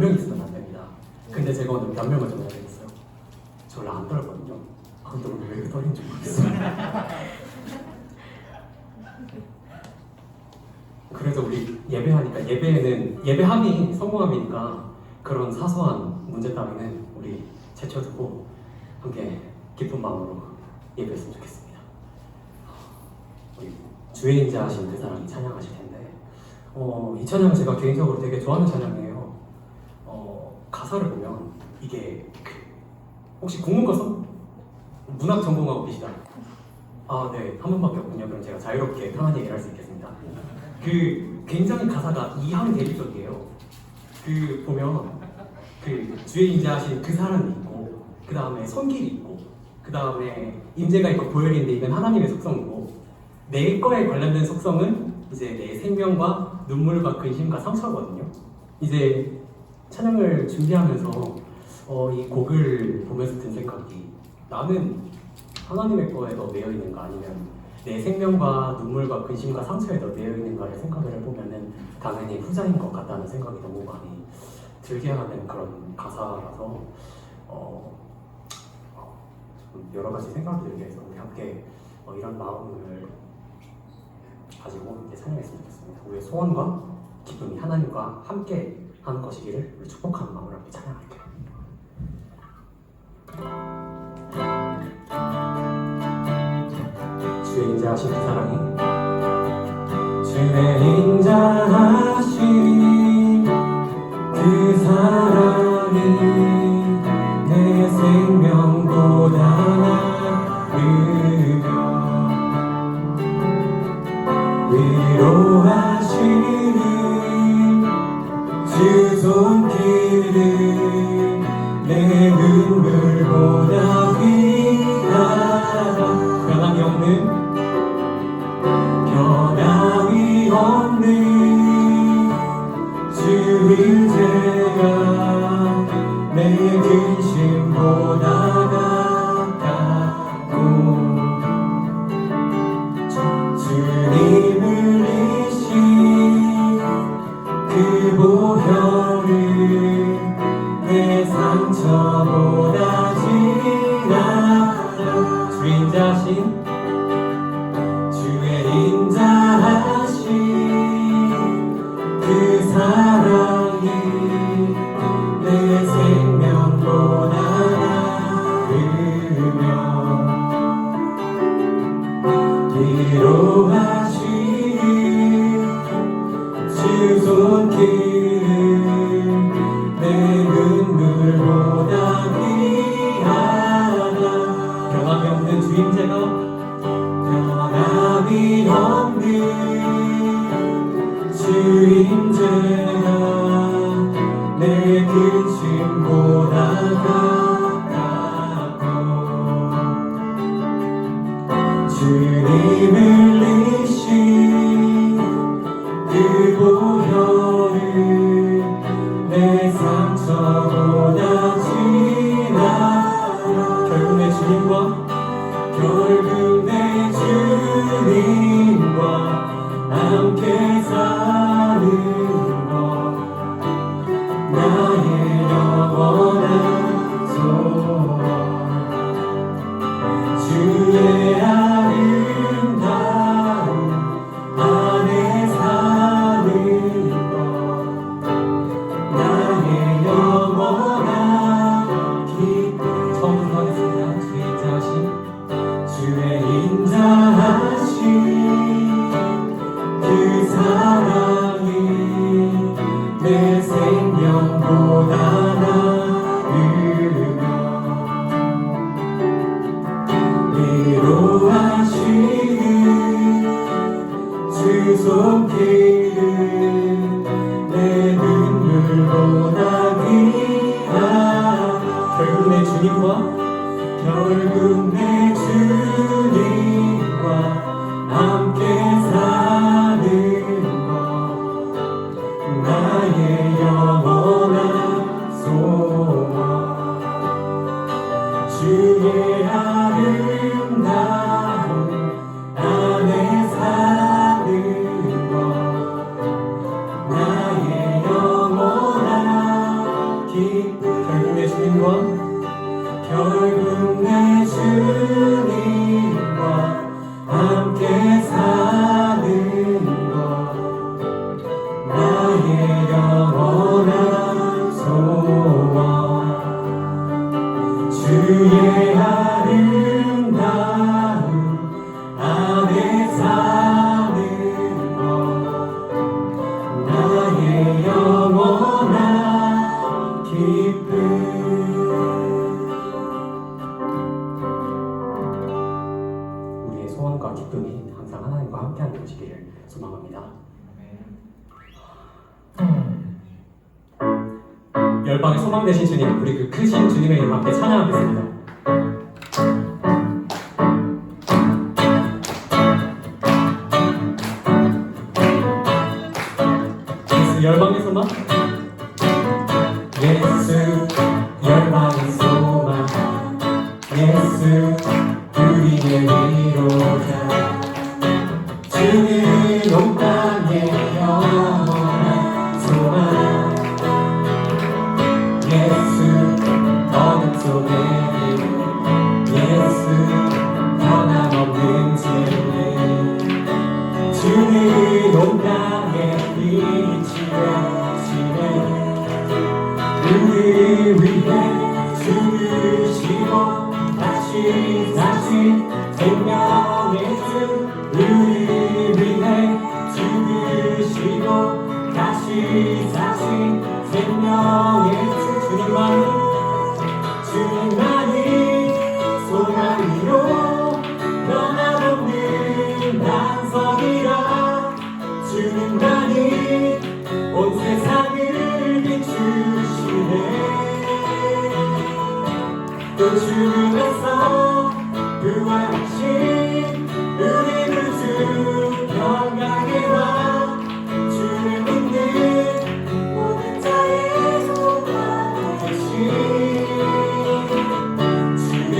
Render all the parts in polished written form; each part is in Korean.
명 있으면 안 됩니다. 근데 제가 오늘 몇 명을 전화해야 되겠어요? 저 원래 안 떨거든요. 근데 오늘 왜 이렇게 떨린지 모르겠어요. 그래서 우리 예배하니까 예배함이 성공함이니까 그런 사소한 문제 따위는 우리 제쳐두고 함께 기쁜 마음으로 예배했으면 좋겠습니다. 우리 주의 인자하신 그 사람이 찬양하실 텐데 이 찬양은 제가 개인적으로 되게 좋아하는 찬양이에요. 가사를 보면 이게 혹시 국문과서 문학 전공하고 계시다? 네, 한 번밖에 없군요. 그럼 제가 자유롭게 편한 얘기를 할 수 있겠습니다. 굉장히 가사가 이항대립적이에요. 보면 주의 인자하신 그 사람이 있고 그 다음에 손길이 있고 그 다음에 임재가 있고 보혈인데 이건 하나님의 속성이고 내 거에 관련된 속성은 이제 내 생명과 눈물과 근심과 상처거든요. 이제 찬양을 준비하면서 이 곡을 보면서 든 생각이 나는 하나님의 거에 더 매여 있는가 아니면 내 생명과 눈물과 근심과 상처에 더 매여 있는가를 생각을 해보면은 당연히 후자인 것 같다는 생각이 너무 많이 들게 하는 그런 가사라서 여러 가지 생각이 들게 해서 우리 함께 이런 마음을 가지고 이제 찬양했으면 좋겠습니다. 우리의 소원과 기쁨이 하나님과 함께 하는 것이기를 우리 축복하는 마음으로 함께 찬양할게요. 주의 인자하신 그 사랑이 주의 인자하신 그 사랑이 내 생명보다 나으며 위로하시는 주 손길은 내 눈물보다 귀하다. 변함이 없는 주 임재가 내 근심보다 가깝고 주님을 이신 그 보혈은 내 상처보다 진하다. 주의 인자하신 그 사랑이 내 생명보다 나으며 위로하시는 주 손길은 내 눈물보다 귀하다. 변함이 없는 주 임재가 주 임재가 내 근심보다 가깝고 주님을 이신 그 보혈은 내 상처보다 진하다. 결국 내 주님과 함께 사는 것 나의 영원한 소원. 주의 아름다운 안에 사는 것 나의 영원한 기쁨. 처음부터 하겠습니다. 주의 인자하신 그 사랑이 내 생명보다 나으며 위로하시는 주 손길은 내 눈물보다 귀하다. 결국 내 주님과 함께 사는 것 나의 영원한 소원. 주의 아름다운 안에 사는 것 나의 영원한 소망합니다. 열방의 소망 되신 주님, 우리 그 크신 주님의 이름 함께 찬양하겠습니다. 예수 열방의 소망, 예수 열방의 소망, 예수 우리의 위로자, 주는 온 땅의 영원한 소망, 예수 어둠 속의 빛, 예수 변함없는 진리, 주는 온 땅의 빛이 되시네. 우리 위해 죽으시고 다시 사신 생명의 주, 우리 위해 죽으시고 다시 사신 생명의 주, 주님만이 소망이요 변함없는 반석이라, 주님만이 온 세상을 비추시네. 또 죽음에서 부활하신 우리 구주 평강의 왕, 주를 믿는 모든 자의 소망 되신 주를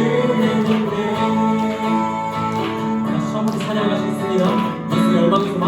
믿네. 다시 한번 찬양하시겠습니다. 예수 열방의 소망,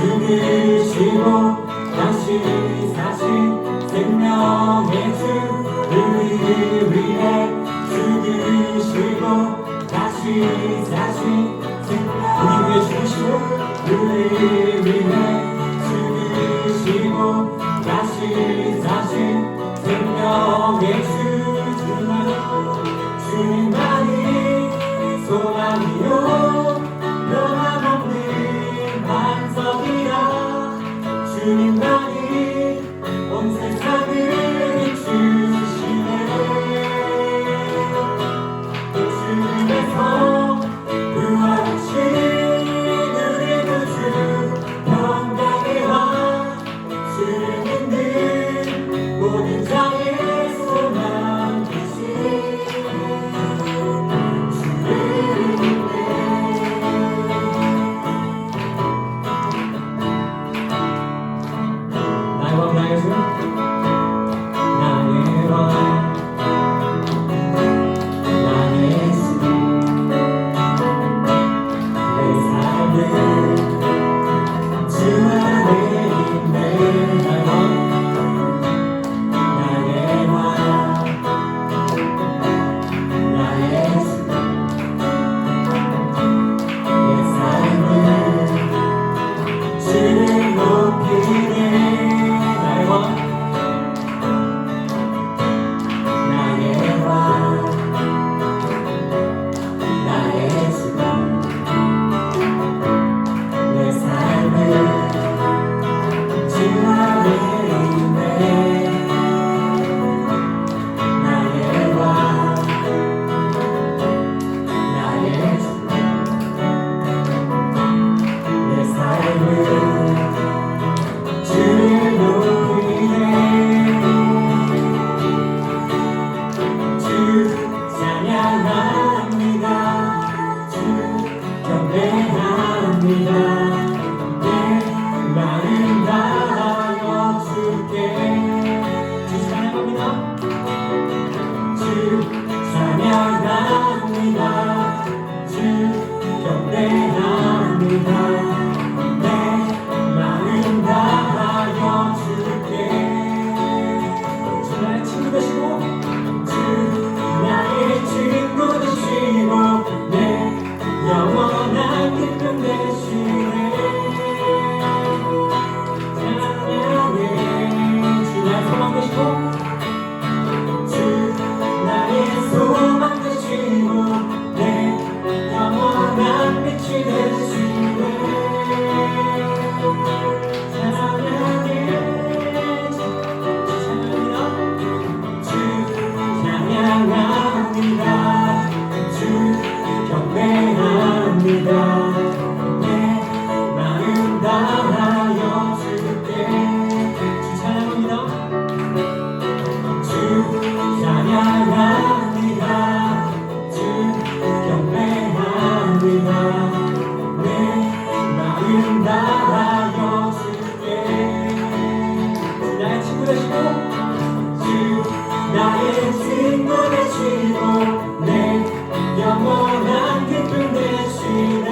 죽으시고 다시 사신 생명의 주, 우리 위해 죽으시고 다시 사신 우리 위해 죽으시고, 우리 위해 죽으시고 다시 사신 생명의 주, 주님만이 소망이요 변함없는 반석이라, 주님만이 온 세상을 비추시네. 죽음에서 부활하신 우리 구주 아름다하여 주께 주 찬양합니다. 주 찬양합니다. 주 경배합니다. 내 마음 다하여 주께 주 나의 친구 되시고 주 나의 친구 되시고 내 영원한 기쁨 되시네.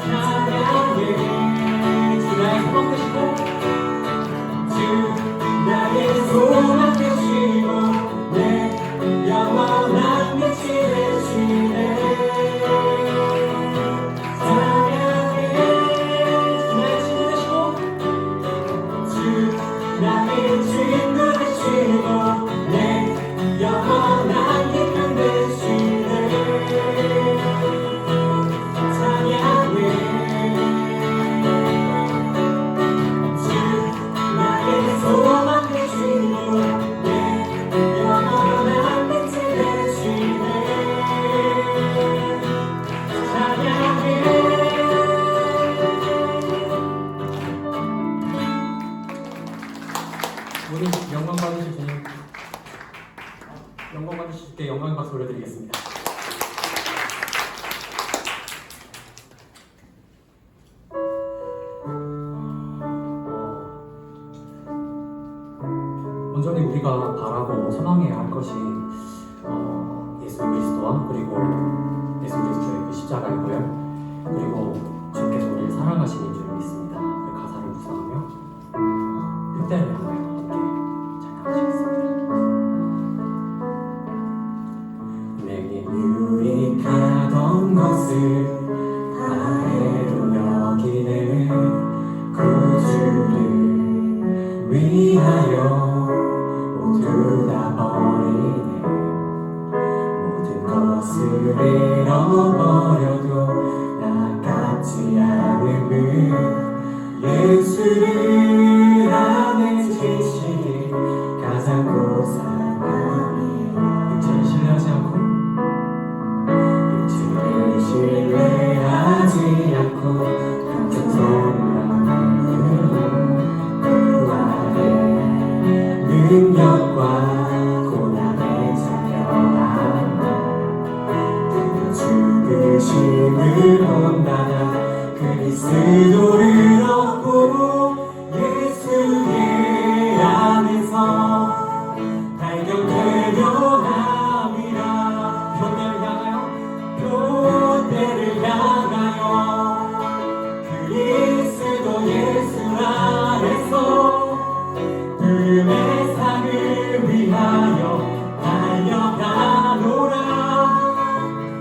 찬양해 주 나의 소망 되시고 주 나의 소망 되시고 내 영원한 빛이 되시네. 찬양해 주 나의 친구 되시고 주 나의 친구 되시고 내 영원한 기쁨 되시네. 찬양해 주 나의 소망 되시고 내 영원한 빛이 되시네. 찬양해 우리 영광 받으실 주님, 영광 받으실 주께 영광의 박수 올려드리겠습니다. 온전히 우리가 바라고 소망해야 할 것이 예수 그리스도와 그리고 예수 그리스도의 그 십자가이고요. 그리고 주께서 우리를 사랑하시는 줄 믿습니다. 그 가사를 묵상하며 6대를 향하여 함께 찬양하시겠습니다. 내게 유익하던 것을 다해로 여기네. 구주를 위하여 모두 다 버리네. 모든 것을 잃어버려도 아깝지 않음을 예수를 안에 지시니 가장 고상한 마음이 육체를 신뢰하지 않고 육체를 신뢰하지 않고 같은 소망으로 그 안에 능력과 고난에 참여한 그 죽으심을 본다면 그리스도를 얻고 예수의 안에서 발견되려 함이라. 교대를 향하여 그리스도 예수 안에서 부름의 상을 위하여 달려가노라.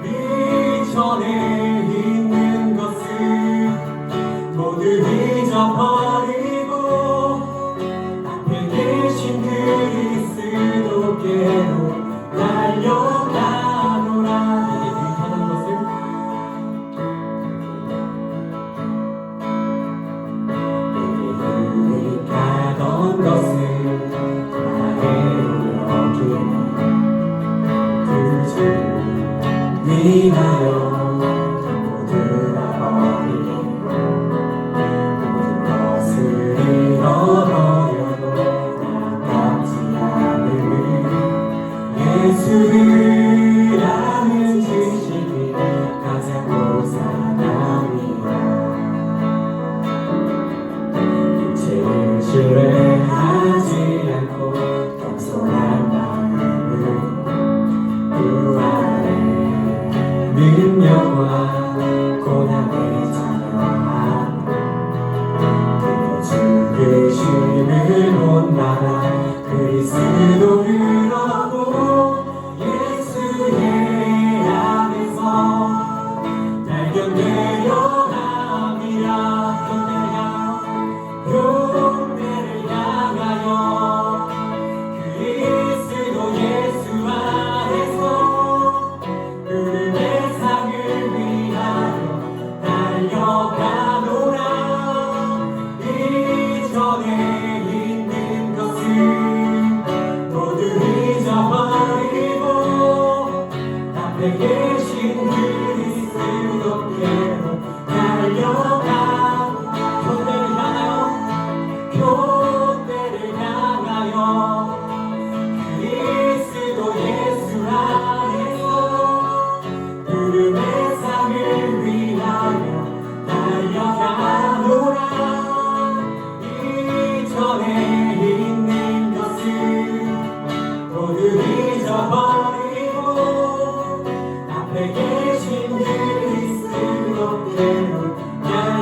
이전에 있는 것을 모두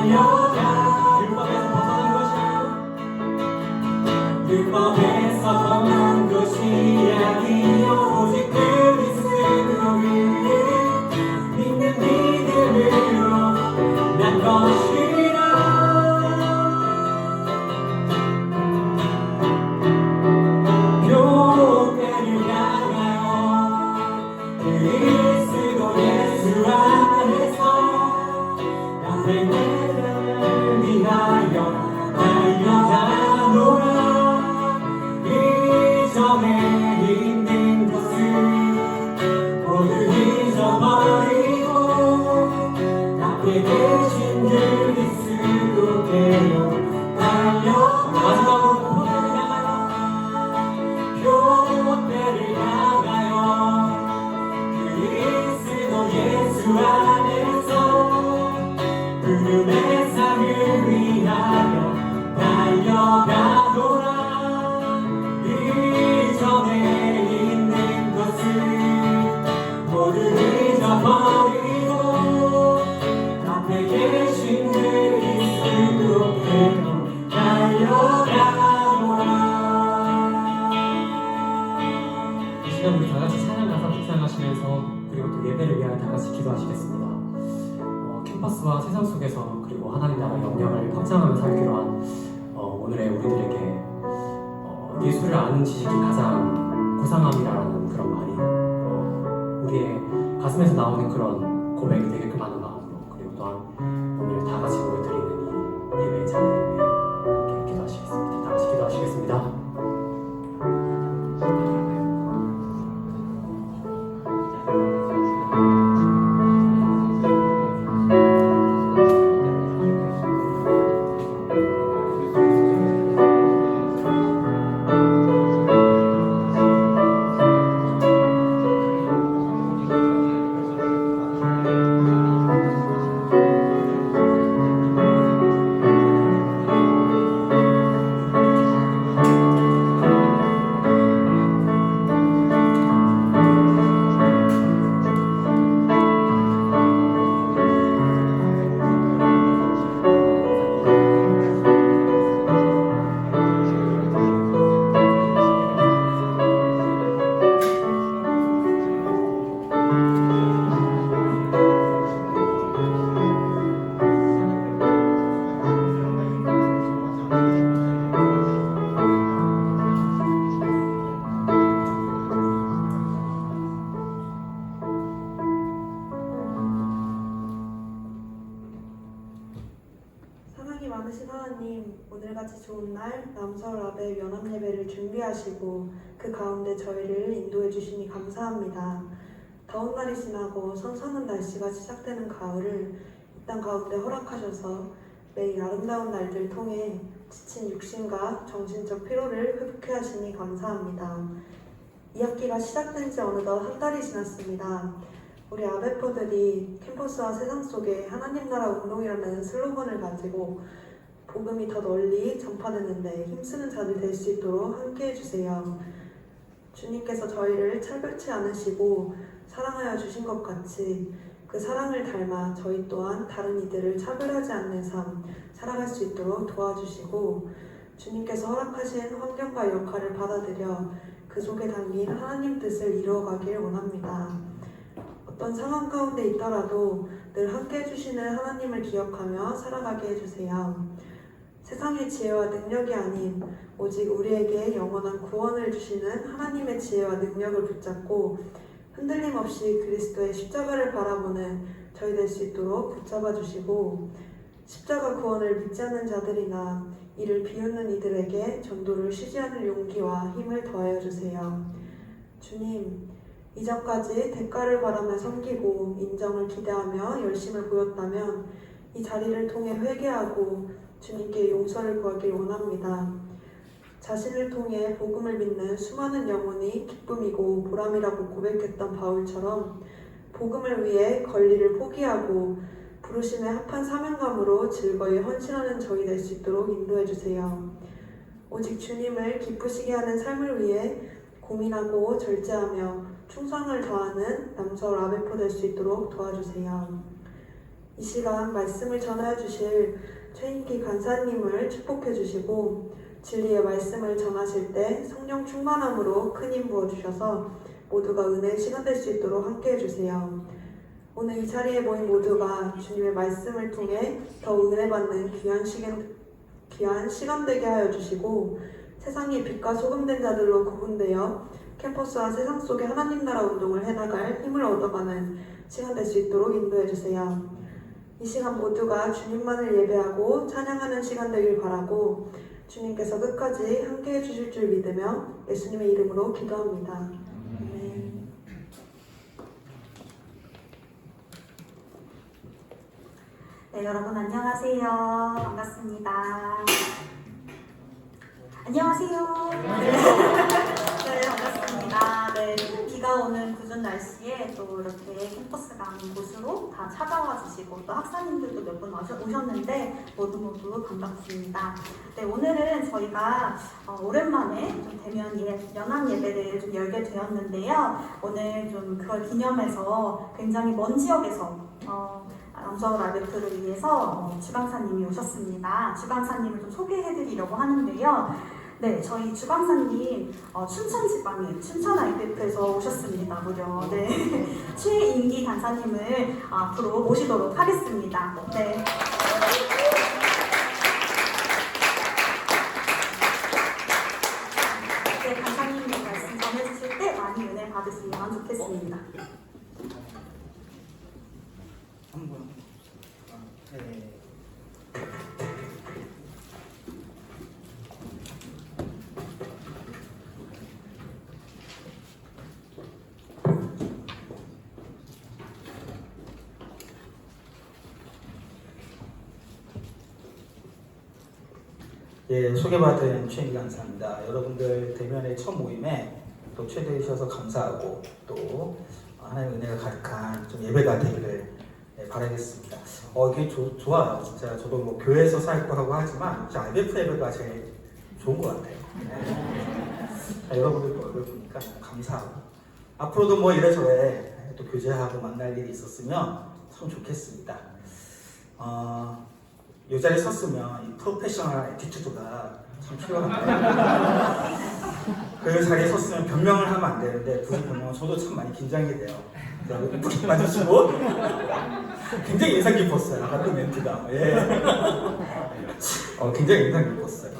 달려가 율법에서 벗어난 것이야 율법에서 벗어난 것이 아니요 오직 그리스도를 믿는 믿음으로 난 것이라 교회를 향하여 그리스도 예수 안에서 나의 나라를 위하여 달려가노라 이전에 있는 것을 모두 잊어버리고 앞에 계신 그리스도께로 달려 마지막으로 교회를 향하여 그리스도 예수 안에서 부름의 상을 위하여 달려가노라 이전에 있는 것을 모두 잊어버리고 앞에 계신 그리스도께로 달려가노라. 이 시간 우리 다 같이 찬양 가사 묵상하시면서 그리고 또 예배를 위하여 다 같이 기도하시겠습니다. 캠퍼스와 세상 속에서 그리고 하나님 나라 영향을 확장하며 살기로 한 오늘의 우리들에게 예수를 아는 지식이 가장 고상함이라는 그런 말이 우리의 가슴에서 나오는 그런 고백이 되게끔 하는 마음으로 그리고 또한 오늘 다 같이 모여드리는 이 예배의 자리를 위해 함께 기도하시겠습니다. 다 같이 기도하시겠습니다. 많으신 하나님, 오늘같이 좋은 날 남서울 아베 연합예배를 준비하시고 그 가운데 저희를 인도해 주시니 감사합니다. 더운 날이 지나고 선선한 날씨가 시작되는 가을을 이 땅 가운데 허락하셔서 매일 아름다운 날들 통해 지친 육신과 정신적 피로를 회복해 하시니 감사합니다. 이 학기가 시작된 지 어느덧 한 달이 지났습니다. 우리 아베포들이 캠퍼스와 세상 속에 하나님 나라 운동이라는 슬로건을 가지고 복음이 더 널리 전파되는데 힘쓰는 자들 될 수 있도록 함께 해주세요. 주님께서 저희를 차별치 않으시고 사랑하여 주신 것 같이 그 사랑을 닮아 저희 또한 다른 이들을 차별하지 않는 삶 살아갈 수 있도록 도와주시고 주님께서 허락하신 환경과 역할을 받아들여 그 속에 담긴 하나님 뜻을 이루어가길 원합니다. 어떤 상황 가운데 있더라도 늘 함께 해주시는 하나님을 기억하며 살아가게 해주세요. 세상의 지혜와 능력이 아닌 오직 우리에게 영원한 구원을 주시는 하나님의 지혜와 능력을 붙잡고 흔들림 없이 그리스도의 십자가를 바라보는 저희 될 수 있도록 붙잡아 주시고 십자가 구원을 믿지 않는 자들이나 이를 비웃는 이들에게 전도를 쉬지 않을 용기와 힘을 더하여 주세요. 주님, 이전까지 대가를 바라며 섬기고 인정을 기대하며 열심을 보였다면 이 자리를 통해 회개하고 주님께 용서를 구하길 원합니다. 자신을 통해 복음을 믿는 수많은 영혼이 기쁨이고 보람이라고 고백했던 바울처럼 복음을 위해 권리를 포기하고 부르심에 합한 사명감으로 즐거이 헌신하는 저희 될 수 있도록 인도해 주세요. 오직 주님을 기쁘시게 하는 삶을 위해 고민하고 절제하며 충성을 다하는 남서울 아베포 될 수 있도록 도와주세요. 이 시간 말씀을 전하여 주실 최인기 간사님을 축복해 주시고 진리의 말씀을 전하실 때 성령 충만함으로 큰 힘 부어주셔서 모두가 은혜의 시간 될 수 있도록 함께 해주세요. 오늘 이 자리에 모인 모두가 주님의 말씀을 통해 더 은혜받는 귀한 시간 되게 하여 주시고 세상의 빛과 소금된 자들로 구분되어 캠퍼스와 세상 속의 하나님 나라 운동을 해나갈 힘을 얻어가는 시간 될 수 있도록 인도해 주세요. 이 시간 모두가 주님만을 예배하고 찬양하는 시간 되길 바라고 주님께서 끝까지 함께 해주실 줄 믿으며 예수님의 이름으로 기도합니다. 아멘. 네, 여러분 안녕하세요. 반갑습니다. 안녕하세요. 네, 반갑습니다. 네, 비가 오는 궂은 날씨에 또 이렇게 캠퍼스가 아닌 곳으로 다 찾아와 주시고 또 학사님들도 몇 분 오셨는데 모두 반갑습니다. 네, 오늘은 저희가 오랜만에 좀 대면 연합 예배를 좀 열게 되었는데요. 오늘 좀 그걸 기념해서 굉장히 먼 지역에서 남서울 아베트를 위해서 주강사님이 오셨습니다. 주강사님을 좀 소개해드리려고 하는데요. 네, 저희 주강사님 춘천지방에 춘천 IPF에서 오셨습니다. 무려. 네, 최인기 간사님을 앞으로 모시도록 하겠습니다. 네. 네, 간사님의 말씀 전해주실 때 많이 은혜 받으시면 좋겠습니다. 예, 소개받은 최인기 간사입니다. 여러분들 대면의 첫 모임에 또 초대해주셔서 감사하고 또 하나님의 은혜가 가득한 좀 예배가 되기를 바라겠습니다. 이게 좋아요. 진짜 저도 뭐 교회에서 살고 하고 하지만 진짜 IBF 예배가 제일 좋은 것 같아요. 여러분들 얼굴 보니까 감사하고 앞으로도 뭐 이래저래 또 교제하고 만날 일이 있었으면 참 좋겠습니다. 이 자리에 섰으면 이 프로페셔널 애티튜드가 참 필요한데 그 자리에 섰으면 변명을 하면 안 되는데 굳이 변명은 저도 참 많이 긴장이 돼요. 푹 맞으시고 굉장히 인상 깊었어요. 아까 그 멘트가 굉장히 인상 깊었어요.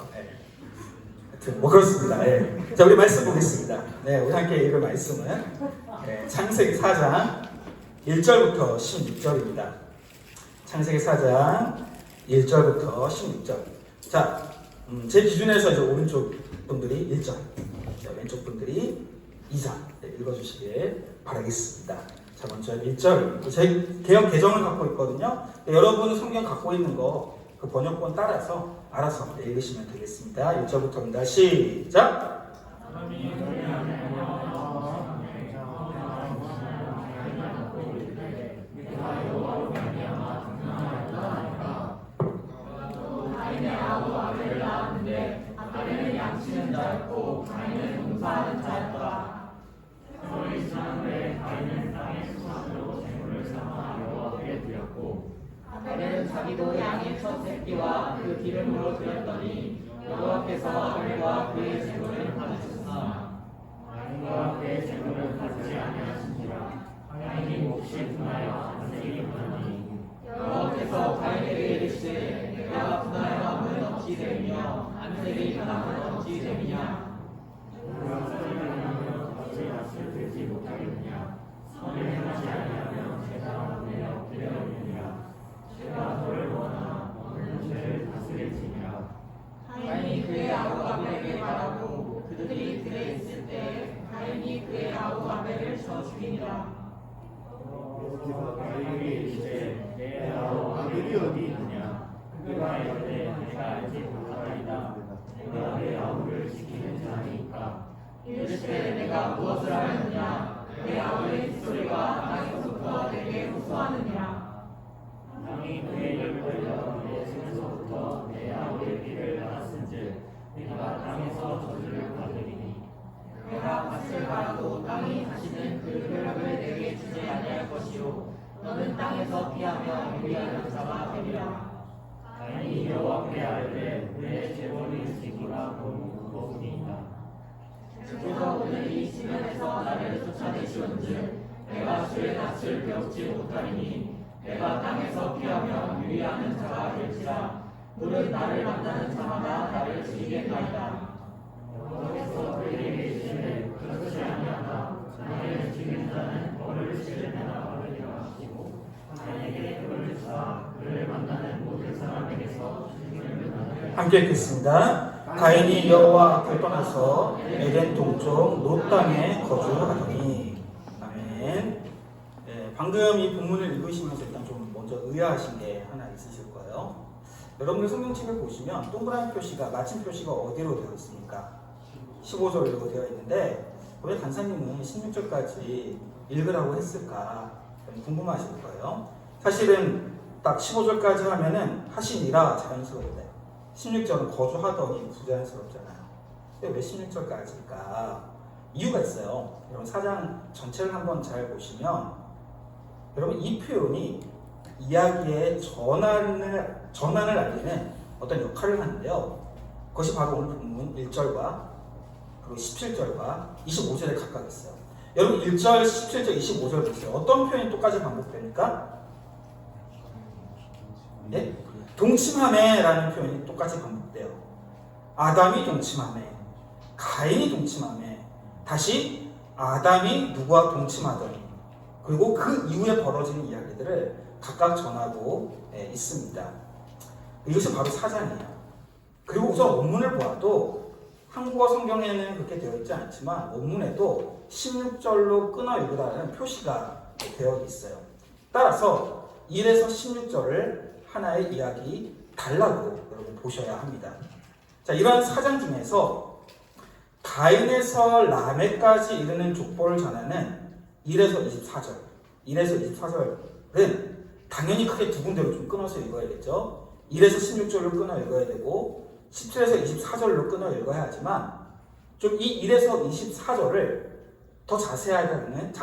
하여튼 뭐 그렇습니다. 자, 우리 말씀 보겠습니다. 우리 함께 읽을 말씀은 창세기 4장 1절부터 16절입니다. 창세기 4장 1절부터 16절. 자, 제 기준에서 이제 오른쪽 분들이 1절, 왼쪽 분들이 2절 읽어주시길 바라겠습니다. 자, 먼저 1절. 저희 개역 개정을 갖고 있거든요. 여러분 성경 갖고 있는 거 그 번역본 따라서 알아서 읽으시면 되겠습니다. 1절부터입니다. 시작! 아벨은 자기도 양의 첫 새끼와 그 기름으로 드렸더니 여호와께서 아벨과 그의 제물을 받으셨으나 가인과 그의 제물을 받지 아니하신지라. 가인이 몹시 분하여 안색이 분하니 여호와께서 가인에게 이르시되 내가 분하여 함은 어찌 됨이며 안색이 분함은 어찌 됨이냐. 어찌 낯을 들지 못하겠느냐. 선을 행하지 아니하면 제사와 은혜가 없게 되었느니라. 제가 너를 원하나 너는 죄를 다스릴지니라. 가인이 그의 아우 아벨에게 말하고 그들이 들에 있을 때 가인이 그의 아우 아벨을 쳐 죽이니라. 여호와께서 가인에게 이르시되 내 아우 아벨이 어디 있느냐. 그가 이르되 내가 알지 못하나이다. 내가 내 아우를 지키는 자니까. 이르시되 내가 무엇을 하였느냐. 내 아우의 빗소리가 땅에서부터 내게 호소하느니라. 땅이 그의 입을 벌려 내 손에서부터 내 아우의 피를 받았은즉 내가 땅에서 저주를 받으리니 내가 밭을 갈아도 땅이 다시는 그 혈육을 내게 주지 아니할 것이요 너는 땅에서 피하며 유리하라. 내가 주의 낯을 배우지 못하리니 내가 땅에서 피하며 유리하는 자가 될지라. 물은 나를 만나는 자마다 나를 지키겠나이다. 여호와께서 그에게 이르시되 그렇지 아니하다. 나를 지키는 자는 벌을 치를 때나 받으리라 하시고 가인에게 그를 주사 그를 만나는 모든 사람에게서 죽임을 받으리라. 함께 읽겠습니다. 가인이 여호와 앞을 떠나서 에덴 동쪽 롯 땅에 거주하더니. 아멘. 네, 방금 이 본문을 읽으시면서 일단 좀 먼저 의아하신 게 하나 있으실 거예요. 여러분들 성경책을 보시면 동그라미 표시가 마침 표시가 어디로 되어 있습니까? 15절로 되어 있는데 왜 간사님은 16절까지 읽으라고 했을까 궁금하실 거예요. 사실은 딱 15절까지 하면은 하시니라 자연스러운데 16절은 거주하더니 부자연스럽잖아요. 근데 왜 16절까지일까? 이유가 있어요. 여러분 4장 전체를 한번 잘 보시면 여러분 이 표현이 이야기의 전환을 알리는 어떤 역할을 하는데요. 그것이 바로 오늘 본문 1절과 그리고 17절과 25절에 각각 있어요. 여러분 1절, 17절, 25절 보세요. 어떤 표현이 똑같이 반복됩니까? 예? 동침하매라는 표현이 똑같이 반복돼요. 아담이 동침하매, 가인이 동침하매, 다시 아담이 누구와 동침하더니, 그리고 그 이후에 벌어지는 이야기들을 각각 전하고 있습니다. 이것이 바로 4장이에요. 그리고 우선 원문을 보아도 한국어 성경에는 그렇게 되어 있지 않지만 원문에도 16절로 끊어 읽으라는 표시가 되어 있어요. 따라서 1에서 16절을 하나의 이야기 단락으로 여러분 보셔야 합니다. 자, 이러한 4장 중에서 가인에서 라멕까지 이르는 족보를 전하는 1에서 24절, 1에서 24절은 당연히 크게 두 군데로 좀 끊어서 읽어야겠죠. 1에서 16절로 끊어 읽어야 되고 17에서 24절로 끊어 읽어야 하지만 좀 이 1에서 24절을 더 자세하게는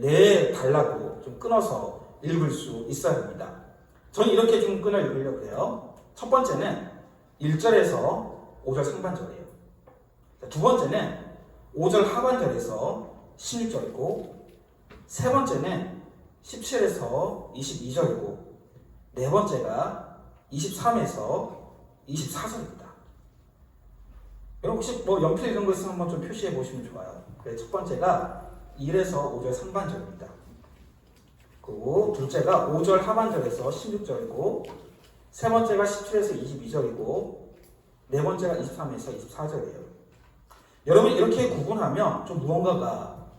네 단락으로 좀 끊어서 읽을 수 있어야 합니다. 저는 이렇게 좀 끊어 읽으려고 해요. 첫 번째는 1절에서 5절 상반절이에요. 두 번째는 5절 하반절에서 16절이고 세 번째는 17에서 22절이고 네 번째가 23에서 24절입니다. 여러분 혹시 뭐 연필 이런 거 있으면 한번 좀 표시해 보시면 좋아요. 첫 번째가 1에서 5절 상반절입니다. 그리고 둘째가 5절 하반절에서 16절이고 세 번째가 17에서 22절이고 네 번째가 23에서 24절이에요. 여러분 이렇게 구분하면 좀 무언가가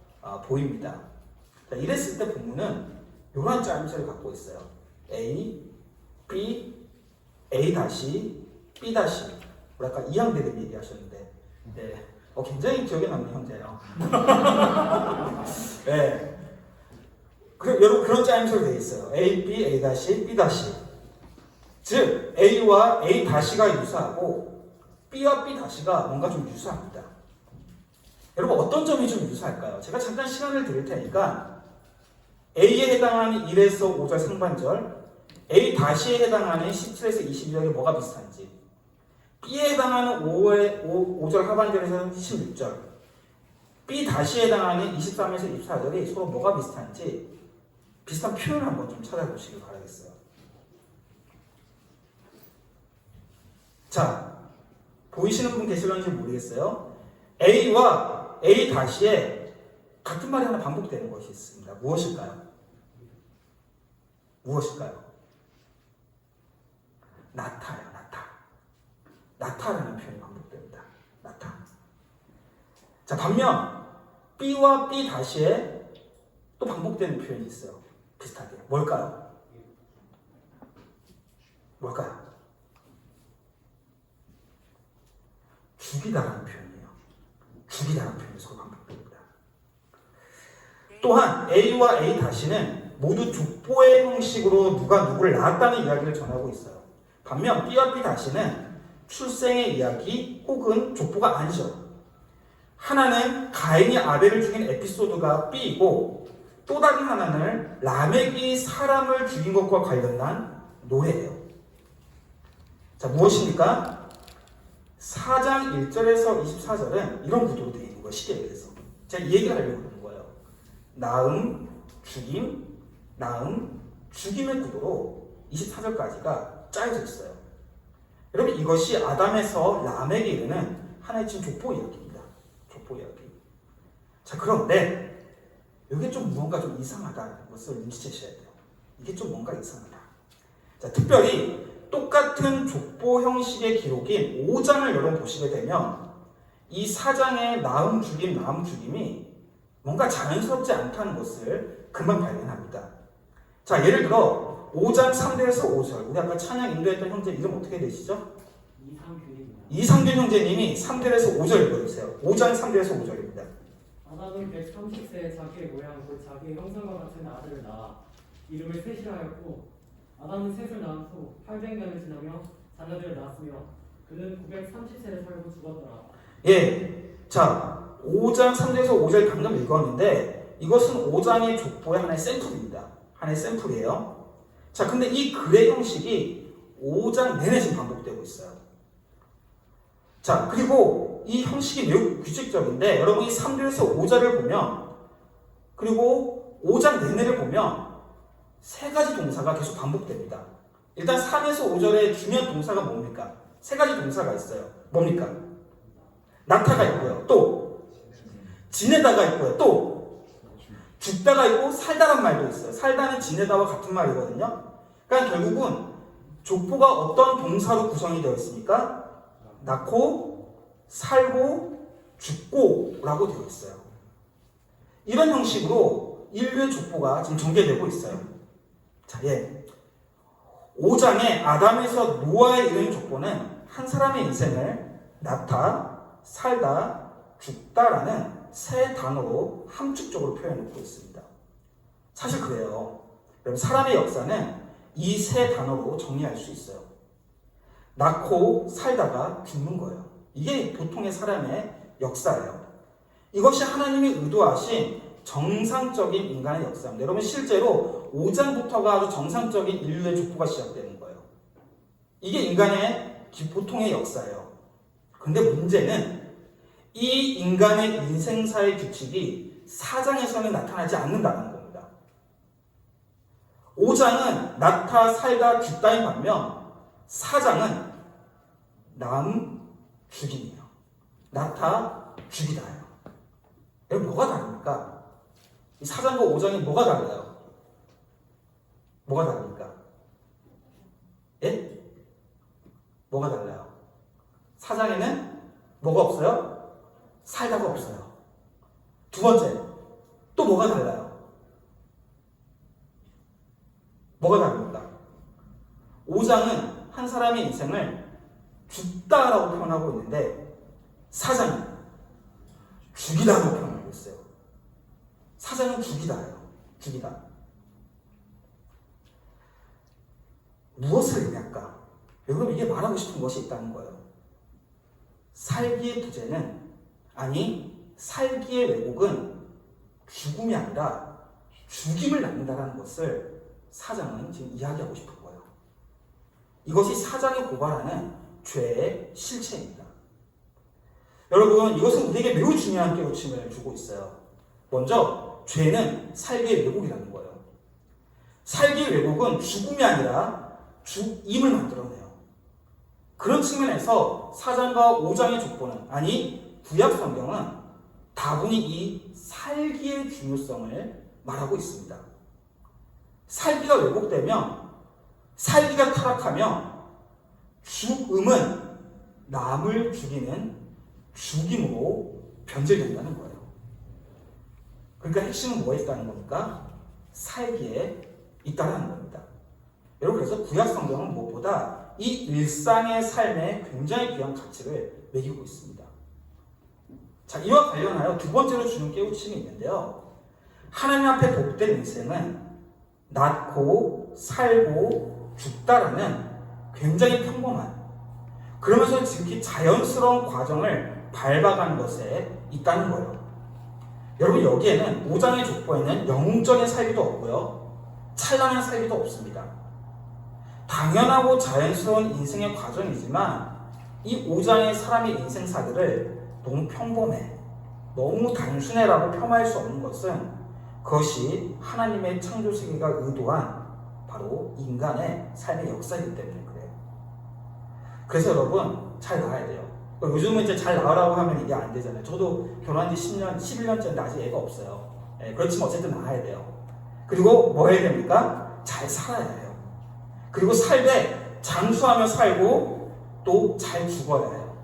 보입니다. 자, 이랬을 때 본문은 이러한 짜임새를 갖고 있어요. A, B, A 다시, B 다시. 우리 아까 이항대를 얘기하셨는데, 네, 굉장히 기억에 남는 형제예요. 네, 여러분 그런 짜임새로 되어 있어요. A, B, A 다시, B 다시. 즉 A와 A 다시가 유사하고 B와 B 다시가 뭔가 좀 유사합니다. 여러분 어떤 점이 좀 유사할까요? 제가 잠깐 시간을 드릴 테니까 A에 해당하는 1에서 5절 상반절, A 다시에 해당하는 17에서 22절이 뭐가 비슷한지, B에 해당하는 5절 하반절에서 16절, B 다시에 해당하는 23에서 24절이 서로 뭐가 비슷한지 비슷한 표현을 한번 좀 찾아보시길 바라겠어요. 자, 보이시는 분 계실런지 모르겠어요. A와 A 다시에 같은 말이 하나 반복되는 것이 있습니다. 무엇일까요? 무엇일까요? 나타요, 나타. 나타라는 표현이 반복됩니다. 나타. 자, 반면 B와 B 다시에 또 반복되는 표현이 있어요. 비슷하게. 뭘까요? 뭘까요? 죽이다라는 표현이에요. 죽이다라는 표현이 서로 반복됩니다. 또한 A와 A 다시는 모두 족보의 형식으로 누가 누구를 낳았다는 이야기를 전하고 있어요. 반면 B와 B 다시는 출생의 이야기 혹은 족보가 아니죠. 하나는 가인이 아벨을 죽인 에피소드가 B이고 또 다른 하나는 라멕이 사람을 죽인 것과 관련한 노예예요. 자, 무엇입니까? 4장 1절에서 24절은 이런 구도로 되어 있는 거예요. 쉽게 얘기해서. 제가 이 얘기를 하려고 하는 거예요. 낳음, 죽임, 낳음, 죽임의 구도로 24절까지가 짜여져 있어요. 여러분 이것이 아담에서 람에게 이르는 하나의 지금 족보 이야기입니다. 족보 이야기. 자 그런데 이게 좀 무언가 좀 이상하다는 것을 눈치채셔야 돼요. 이게 좀 뭔가 이상하다. 자 특별히 똑같은 족보 형식의 기록인 5장을 여러분 보시게 되면 이 4장의 낳음, 죽임, 낳음, 죽임이 뭔가 자연스럽지 않다는 것을 금방 발견합니다. 자 예를 들어 5장 3절에서 5절 우리 아까 찬양 인도했던 형제 이름 어떻게 되시죠? 이상균 형제님이 3절에서 5절 읽어주세요. 5장 3절에서 5절입니다. 아담은 130세에 자기의 모양 곧 자기의 형상과 같은 아들을 낳아 이름을 셋이라 하였고 아담은 셋을 낳은 후 800년을 지나며 자녀들을 낳았으며 그는 930세를 살고 죽었더라. 예, 자 5장 3절에서 5절 방금 읽었는데 이것은 5장의 족보의 하나의 샘플입니다. 하나의 샘플이에요. 자 근데 이 글의 형식이 5장 내내 지금 반복되고 있어요. 자 그리고 이 형식이 매우 규칙적인데 여러분이 3절에서 5절을 보면 그리고 5장 내내를 보면 세 가지 동사가 계속 반복됩니다. 일단 3에서 5절의 중요한 동사가 뭡니까? 세 가지 동사가 있어요. 뭡니까? 낳다가 있고요. 또 지내다가 있고요. 또 죽다가 있고 살다란 말도 있어요. 살다는 지내다와 같은 말이거든요. 그러니까 결국은 족보가 어떤 동사로 구성이 되어 있습니까? 낳고 살고 죽고 라고 되어 있어요. 이런 형식으로 인류의 족보가 지금 전개되고 있어요. 자, 예. 5장의 아담에서 노아에 이르는 족보는 한 사람의 인생을 낳다, 살다, 죽다라는 세 단어로 함축적으로 표현하고 있습니다. 사실 그래요. 여러분 사람의 역사는 이 세 단어로 정리할 수 있어요. 낳고 살다가 죽는 거예요. 이게 보통의 사람의 역사예요. 이것이 하나님이 의도하신 정상적인 인간의 역사입니다. 여러분 실제로 5장부터가 아주 정상적인 인류의 족보가 시작되는 거예요. 이게 인간의 보통의 역사예요. 근데 문제는 이 인간의 인생사의 규칙이 4장에서는 나타나지 않는다는 겁니다. 5장은 낳다, 살다, 죽다인 반면 4장은 낳음, 죽임이에요. 낳다, 죽이다예요. 여러분 뭐가 다릅니까? 이 4장과 5장이 뭐가 달라요? 뭐가 다릅니까? 예? 뭐가 달라요? 4장에는 뭐가 없어요? 살다가 없어요. 두 번째, 또 뭐가 달라요? 뭐가 다릅니까? 5장은 한 사람의 인생을 죽다라고 표현하고 있는데 4장은 죽이다라고 표현하고 있어요. 4장은 죽이다예요. 죽이다. 무엇을 의미할까? 여러분 이게 말하고 싶은 것이 있다는 거예요. 살기의 부재는 살기의 왜곡은 죽음이 아니라 죽임을 낳는다는 것을 4장은 지금 이야기하고 싶은 거예요. 이것이 4장이 고발하는 죄의 실체입니다. 여러분 이것은 우리에게 매우 중요한 깨우침을 주고 있어요. 먼저 죄는 살기의 왜곡이라는 거예요. 살기의 왜곡은 죽음이 아니라 죽임을 만들어내요. 그런 측면에서 4장과 5장의 족보는 구약 성경은 다분히 이 살기의 중요성을 말하고 있습니다. 살기가 왜곡되면 살기가 타락하면 죽음은 남을 죽이는 죽임으로 변질된다는 거예요. 그러니까 핵심은 뭐에 있다는 겁니까? 살기에 있다는 겁니다. 여러분 그래서 구약 성경은 무엇보다 이 일상의 삶에 굉장히 귀한 가치를 매기고 있습니다. 자, 이와 관련하여 두 번째로 주는 깨우침이 있는데요. 하나님 앞에 복된 인생은 낳고 살고 죽다라는 굉장히 평범한 그러면서 지극히 자연스러운 과정을 밟아가는 것에 있다는 거예요. 여러분 여기에는 5장의 족보에는 영웅적인 살기도 없고요. 찬란한 살기도 없습니다. 당연하고 자연스러운 인생의 과정이지만 이 5장의 사람의 인생사들을 너무 평범해, 너무 단순해라고 폄하할 수 없는 것은 그것이 하나님의 창조 세계가 의도한 바로 인간의 삶의 역사이기 때문에 그래요. 그래서 여러분 잘 나와야 돼요. 요즘은 이제 잘 나으라고 하면 이게 안 되잖아요. 저도 결혼한 지 10년, 11년째인데 아직 애가 없어요. 그렇지만 어쨌든 나와야 돼요. 그리고 뭐 해야 됩니까? 잘 살아야 해요. 그리고 살되 장수하며 살고 또 잘 죽어야 해요.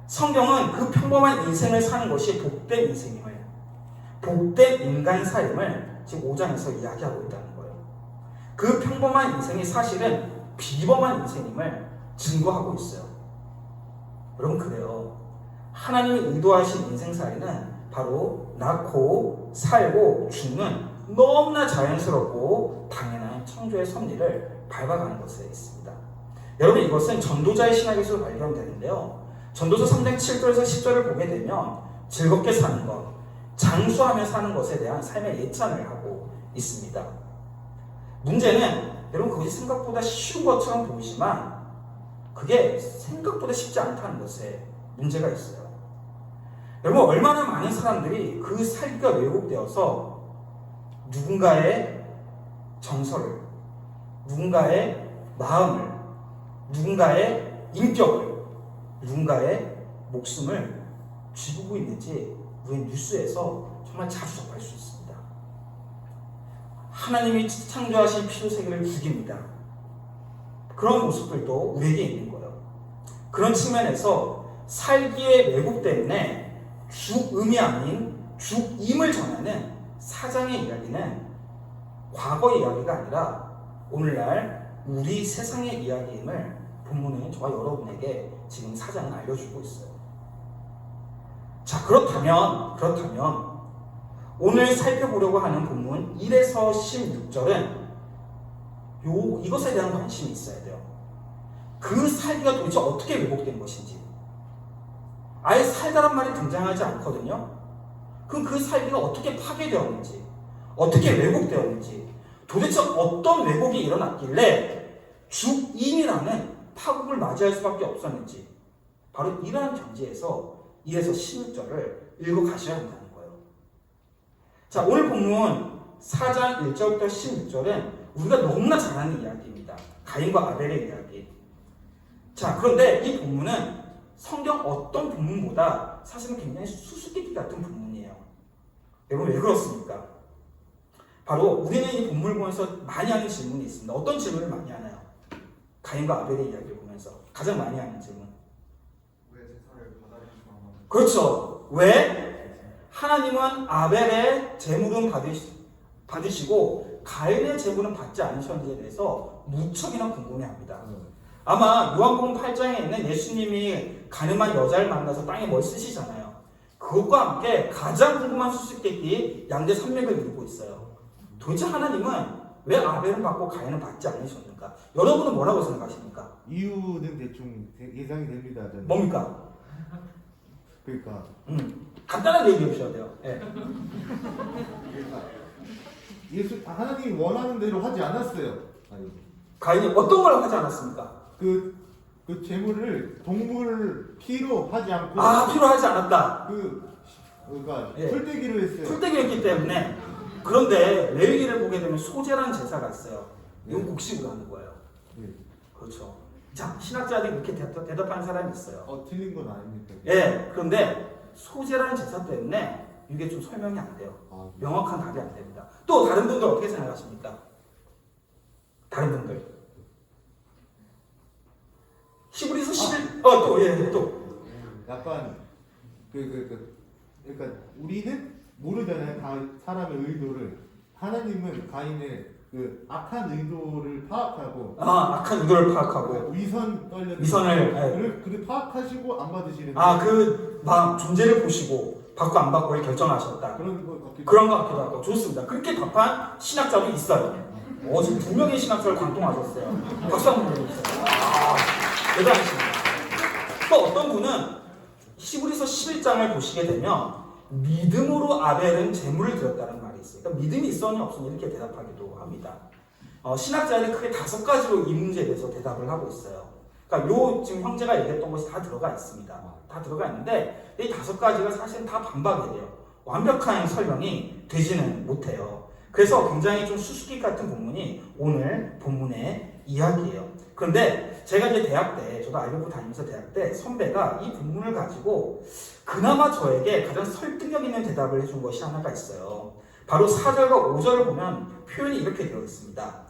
성경은 그 평범한 인생을 사는 것이 복된 인생임을, 복된 인간 삶을 지금 5장에서 이야기하고 있다는 거예요. 그 평범한 인생이 사실은 비범한 인생임을 증거하고 있어요. 여러분 그래요. 하나님이 의도하신 인생살이는 바로 낳고 살고 죽는 너무나 자연스럽고 당연한 창조의 섭리를 밟아가는 것에 있습니다. 여러분 이것은 전도자의 신학에서 발견되는데요. 전도서 3장 7절에서 10절을 보게 되면 즐겁게 사는 것, 장수하며 사는 것에 대한 삶의 예찬을 하고 있습니다. 문제는 여러분 그것이 생각보다 쉬운 것처럼 보이지만 그게 생각보다 쉽지 않다는 것에 문제가 있어요. 여러분 얼마나 많은 사람들이 그 살기가 왜곡되어서 누군가의 정서를, 누군가의 마음을, 누군가의 인격을, 누군가의 목숨을 쥐고 있는지 우리는 뉴스에서 정말 자주 접할 수 있습니다. 하나님이 창조하신 피조세계를 죽입니다. 그런 모습들도 우리에게 있는 거예요. 그런 측면에서 살기의 왜곡 때문에 죽음이 아닌 죽임을 전하는 사장의 이야기는 과거의 이야기가 아니라 오늘날 우리 세상의 이야기임을 본문은 저와 여러분에게 지금 사장은 알려주고 있어요. 자, 그렇다면 오늘 살펴보려고 하는 본문 1에서 16절은 이것에 대한 관심이 있어야 돼요. 그 살기가 도대체 어떻게 왜곡된 것인지. 아예 살다란 말이 등장하지 않거든요. 그럼 그 살기가 어떻게 파괴되었는지, 어떻게 왜곡되었는지, 도대체 어떤 왜곡이 일어났길래 죽임이라는 파국을 맞이할 수밖에 없었는지, 바로 이러한 경지에서 1에서 16절을 읽어 가셔야 한다는 거예요. 자, 오늘 본문 4장 1절부터 16절은 우리가 너무나 잘 아는 이야기입니다. 가인과 아벨의 이야기. 자, 그런데 이 본문은 성경 어떤 본문보다 사실은 굉장히 수수께끼 같은 본문이에요. 여러분 왜 그렇습니까? 바로 우리는 이 본문을 보면서 많이 하는 질문이 있습니다. 어떤 질문을 많이 하나요? 가인과 아벨의 이야기를 보면서 가장 많이 하는 질문. 왜 제사를 받아주시는 그렇죠. 왜 하나님은 아벨의 제물은 받으시고 가인의 제물은 받지 않으셨는지에 대해서 무척이나 궁금해합니다. 아마 요한복음 8장에 있는 예수님이 가늠한 여자를 만나서 땅에 뭘 쓰시잖아요. 그것과 함께 가장 궁금한 수수께끼 양대 산맥을 이루고 있어요. 도대체 하나님은 왜 아벨은 받고 가인은 받지 않으셨는가? 여러분은 뭐라고 생각하십니까? 이유는 대충 예상이 됩니다. 저는. 뭡니까? 그러니까 간단하게 얘기해 주셔야 돼요. 네. 그러니까 하나님이 원하는 대로 하지 않았어요. 아니. 가인이 어떤 걸 하지 않았습니까? 그 제물을 동물 피로 하지 않고 필요하지 않았다. 그러니까 예. 풀떼기로 했어요. 풀떼기였기 때문에. 그런데 레위기를 보게 되면 소제라는 제사가 있어요. 이건 곡식으로 하는 거예요. 예. 그렇죠. 자, 신학자들이 그렇게 대답하는 사람이 있어요. 틀린 건 아닙니까? 예, 그런데 소제라는 제사 때문에 이게 좀 설명이 안 돼요. 명확한 답이 안 됩니다. 또 다른 분들 어떻게 생각하십니까? 다른 분들. 히브리서 11, 또. 약간 그러니까 우리는 모르잖아요. 사람의 의도를. 하나님은 가인의 그 악한 의도를 파악하고 악한 의도를 파악하고 위선을 그를 파악하시고 안 받으시는 그 마음 존재를 보시고 받고 안 받고를 결정하셨다. 그런 것 같기도 하고. 좋습니다. 그렇게 답한 신학자도 있어요. 지금 2명의 신학자를 관통하셨어요. 박수 한번 보내주세요. 대단하십니다. 또 어떤 분은 히브리서 11장을 보시게 되면 믿음으로 아벨은 제물을 드렸다는 말이 있어요. 그러니까 믿음이 있었니 없었니 이렇게 대답하기도 합니다. 신학자들이 크게 5가지로 이 문제에 대해서 대답을 하고 있어요. 그러니까 지금 형제가 얘기했던 것이 다 들어가 있습니다. 다 들어가 있는데 이 5가지가 사실은 다 반박이 돼요. 완벽한 설명이 되지는 못해요. 그래서 굉장히 좀 수수께 같은 본문이 오늘 본문의 이야기예요. 그런데 제가 이제 대학 때, 저도 아이비프 다니면서 대학 때 선배가 이 본문을 가지고 그나마 저에게 가장 설득력 있는 대답을 해준 것이 하나가 있어요. 바로 4절과 5절을 보면 표현이 이렇게 되어 있습니다.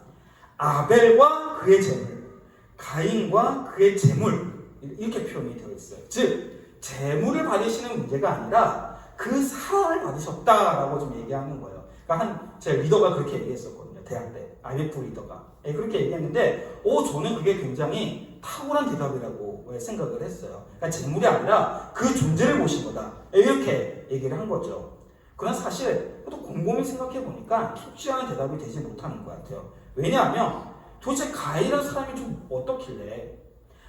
아벨과 그의 재물, 가인과 그의 재물, 이렇게 표현이 되어 있어요. 즉 재물을 받으시는 문제가 아니라 그 사랑을 받으셨다라고 좀 얘기하는 거예요. 그러니까 제 리더가 그렇게 얘기했었거든요. 대학 때 IBF 리더가 그렇게 얘기했는데 저는 그게 굉장히 탁월한 대답이라고 생각을 했어요. 그러니까 재물이 아니라 그 존재를 보신 거다, 이렇게 얘기를 한 거죠. 그러나 사실 또 곰곰이 생각해 보니까 속시하는 대답이 되지 못하는 것 같아요. 왜냐하면 도대체 가인이라는 사람이 좀 어떻길래,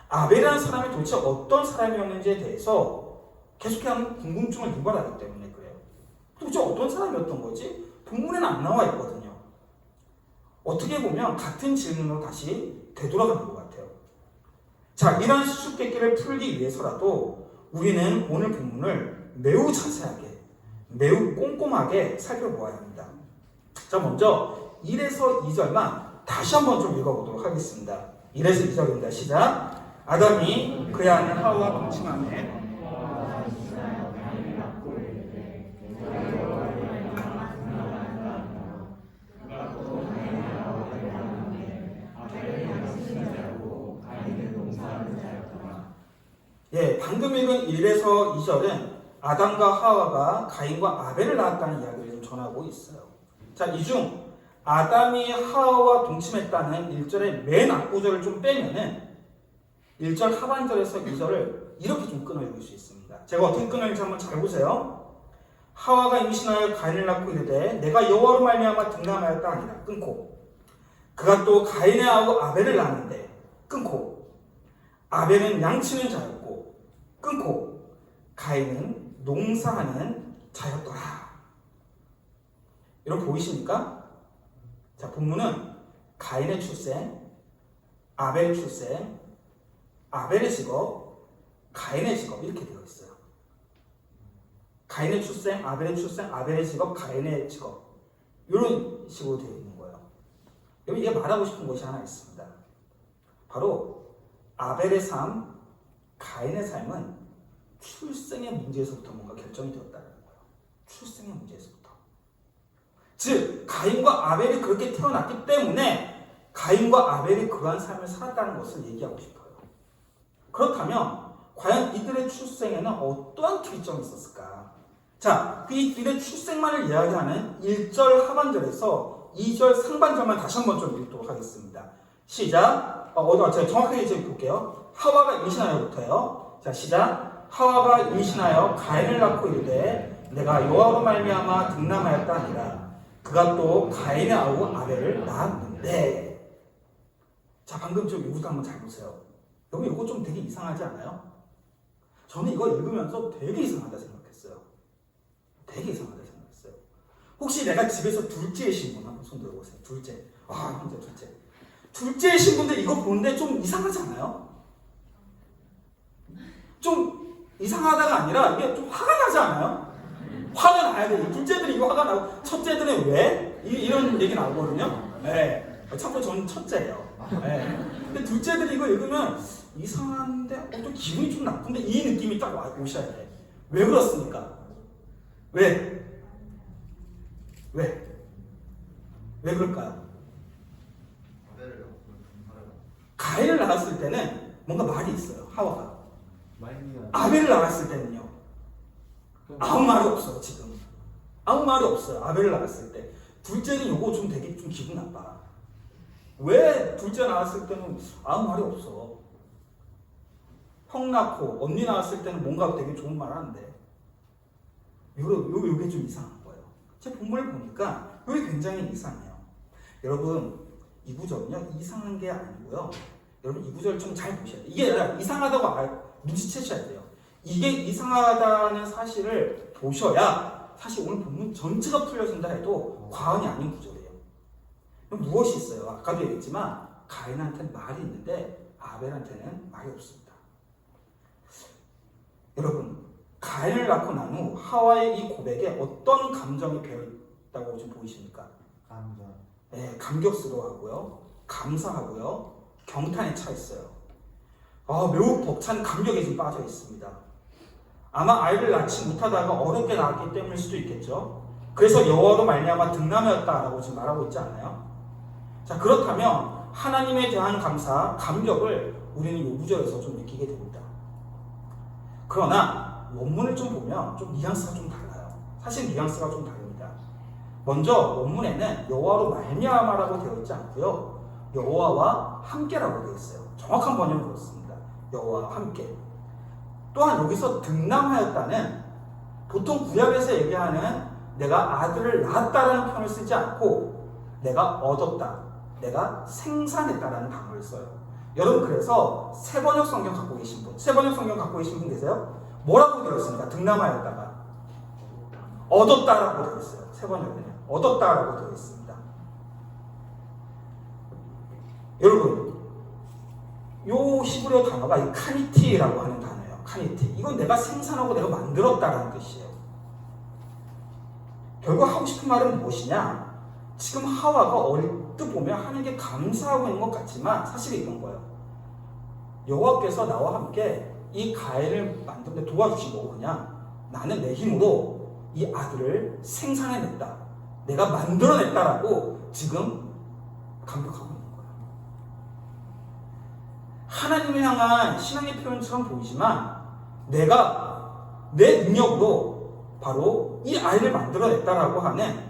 아벨이라는 사람이 도대체 어떤 사람이었는지에 대해서 계속해서 궁금증을 유발하기 때문에 그래요. 도대체 어떤 사람이었던 거지? 본문에는 안 나와 있거든요. 어떻게 보면 같은 질문으로 다시 되돌아가는 것 같아요. 자, 이런 수수께끼를 풀기 위해서라도 우리는 오늘 본문을 매우 자세하게, 매우 꼼꼼하게 살펴보아야 합니다. 자, 먼저 1에서 2절만 다시 한번 좀 읽어보도록 하겠습니다. 1에서 2절입니다. 시작. 아담이 그의 아내 하와와 동침하매 방금 읽은 1에서 2절은 아담과 하와가 가인과 아벨을 낳았다는 이야기를 좀 전하고 있어요. 자, 이 중 아담이 하와와 동침했다는 1절의 맨 앞구절을 좀 빼면은 1절 하반절에서 2절을 이렇게 좀 끊어 읽을 수 있습니다. 제가 어떻게 끊어 읽는지 한번 잘 보세요. 하와가 임신하여 가인을 낳고 이르되 내가 여호와로 말미암아 등남하였다 아니라 끊고, 그가 또 가인의 아우 아벨을 낳았는데 끊고, 아벨은 양치는 자였고 끊고, 가인은 농사하는 자였더라. 여러분 보이십니까? 자, 본문은 가인의 출생, 아벨의 출생, 아벨의 직업, 가인의 직업, 이렇게 되어 있어요. 가인의 출생, 아벨의 출생, 아벨의 직업, 가인의 직업, 이런 식으로 되어 있는 거예요. 여러분, 이게 말하고 싶은 것이 하나 있습니다. 바로 아벨의 삶, 가인의 삶은 출생의 문제에서부터 뭔가 결정이 되었다는 거예요. 출생의 문제에서부터. 즉 가인과 아벨이 그렇게 태어났기 때문에 가인과 아벨이 그러한 삶을 살았다는 것을 얘기하고 싶어요. 그렇다면 과연 이들의 출생에는 어떠한 기점이 있었을까? 자, 그 이들의 출생만을 이야기하는 1절 하반절에서 2절 상반절만 다시 한번 좀 읽도록 하겠습니다. 시작. 제가 정확하게 이제 볼게요. 하와가 임신하여부터요. 자, 시작. 하와가 임신하여 가인을 낳고 이르되 내가 여호와로 말미암아 등남하였다 하니라. 그가 또 가인의 아우 아벨을 낳았는데. 자, 방금 좀 이거 한번 잘 보세요. 여러분, 이거 좀 되게 이상하지 않아요? 저는 이거 읽으면서 되게 이상하다 생각했어요. 되게 이상하다 생각했어요. 혹시 내가 집에서 둘째의 신분 한번 손 들어보세요. 둘째. 형제 둘째. 둘째의 신분들 이거 보는데 좀 이상하지 않아요? 좀 이상하다가 아니라 이게 좀 화가 나지 않아요? 화가 나야 돼. 둘째들이 이거 화가 나고, 첫째들은 왜? 이런 얘기 나오거든요. 네. 참고로 저는 첫째예요. 네. 근데 둘째들이 이거 읽으면 이상한데 또 기분이 좀 나쁜데 이 느낌이 딱 오셔야 돼. 왜 그렇습니까? 왜 그럴까요? 가인을 낳았을 때는 뭔가 말이 있어요. 하와가. 아벨을 낳았을 때는요, 아무 말이 없어요. 지금 아무 말이 없어요. 아벨을 낳았을 때. 둘째는 요거 좀 되게 좀 기분 나빠. 왜 둘째 낳았을 때는 아무 말이 없어? 형 낳고 언니 낳았을 때는 뭔가 되게 좋은 말 하는데 요게 좀 이상한 거예요. 제 본문을 보니까 요게 굉장히 이상해요. 여러분, 이 구절은요 이상한 게 아니고요. 여러분, 이 구절을 좀 잘 보셔야 돼요. 이게 이상하다고 눈치채셔야 돼요. 이게 이상하다는 사실을 보셔야 사실 오늘 본문 전체가 풀려진다 해도 과언이 아닌 구절이에요. 무엇이 있어요? 아까도 얘기했지만 가인한테는 말이 있는데 아벨한테는 말이 없습니다. 여러분, 가인을 낳고 난 후 하와의 이 고백에 어떤 감정이 배어있다고 좀 보이십니까? 감사. 네, 감격스러워하고요, 감사하고요, 경탄에 차 있어요. 매우 벅찬 감격에 지금 빠져 있습니다. 아마 아이를 낳지 못하다가 어렵게 낳았기 때문일 수도 있겠죠. 그래서 여호와로 말미암아 등남하였다라고 지금 말하고 있지 않나요? 자, 그렇다면 하나님에 대한 감사, 감격을 우리는 이 5절에서 좀 느끼게 됩니다. 그러나 원문을 좀 보면 좀 뉘앙스가 좀 달라요. 사실 뉘앙스가 좀 다릅니다. 먼저 원문에는 여호와로 말미암아라고 되어 있지 않고요, 여호와와 함께라고 되어 있어요. 정확한 번역은 그렇습니다. 여호와와 함께. 또한 여기서 등남하였다는 보통 구약에서 얘기하는 내가 아들을 낳았다라는 표현을 쓰지 않고 내가 얻었다, 내가 생산했다라는 단어를 써요. 여러분, 그래서 세번역 성경 갖고 계신 분, 세번역 성경 갖고 계신 분 계세요? 뭐라고 되어 있습니까? 등남하였다가 얻었다라고 되어 있어요. 세번역에는 얻었다라고 되어 있습니다. 여러분, 요 히브리어 단어가 이 카니티라고 하는 단어예요. 카니티. 이건 내가 생산하고 내가 만들었다라는 뜻이에요. 결국 하고 싶은 말은 무엇이냐? 지금 하와가 얼뜻 보면 하는 게 감사하고 있는 것 같지만 사실 이런 거예요. 여호와께서 나와 함께 이 가인을 만드는 데 도와주신 거고, 그냥 나는 내 힘으로 이 아들을 생산해냈다, 내가 만들어냈다라고 지금 감격하고 있는 거예요. 하나님을 향한 신앙의 표현처럼 보이지만 내가 내 능력으로 바로 이 아이를 만들어냈다라고 하는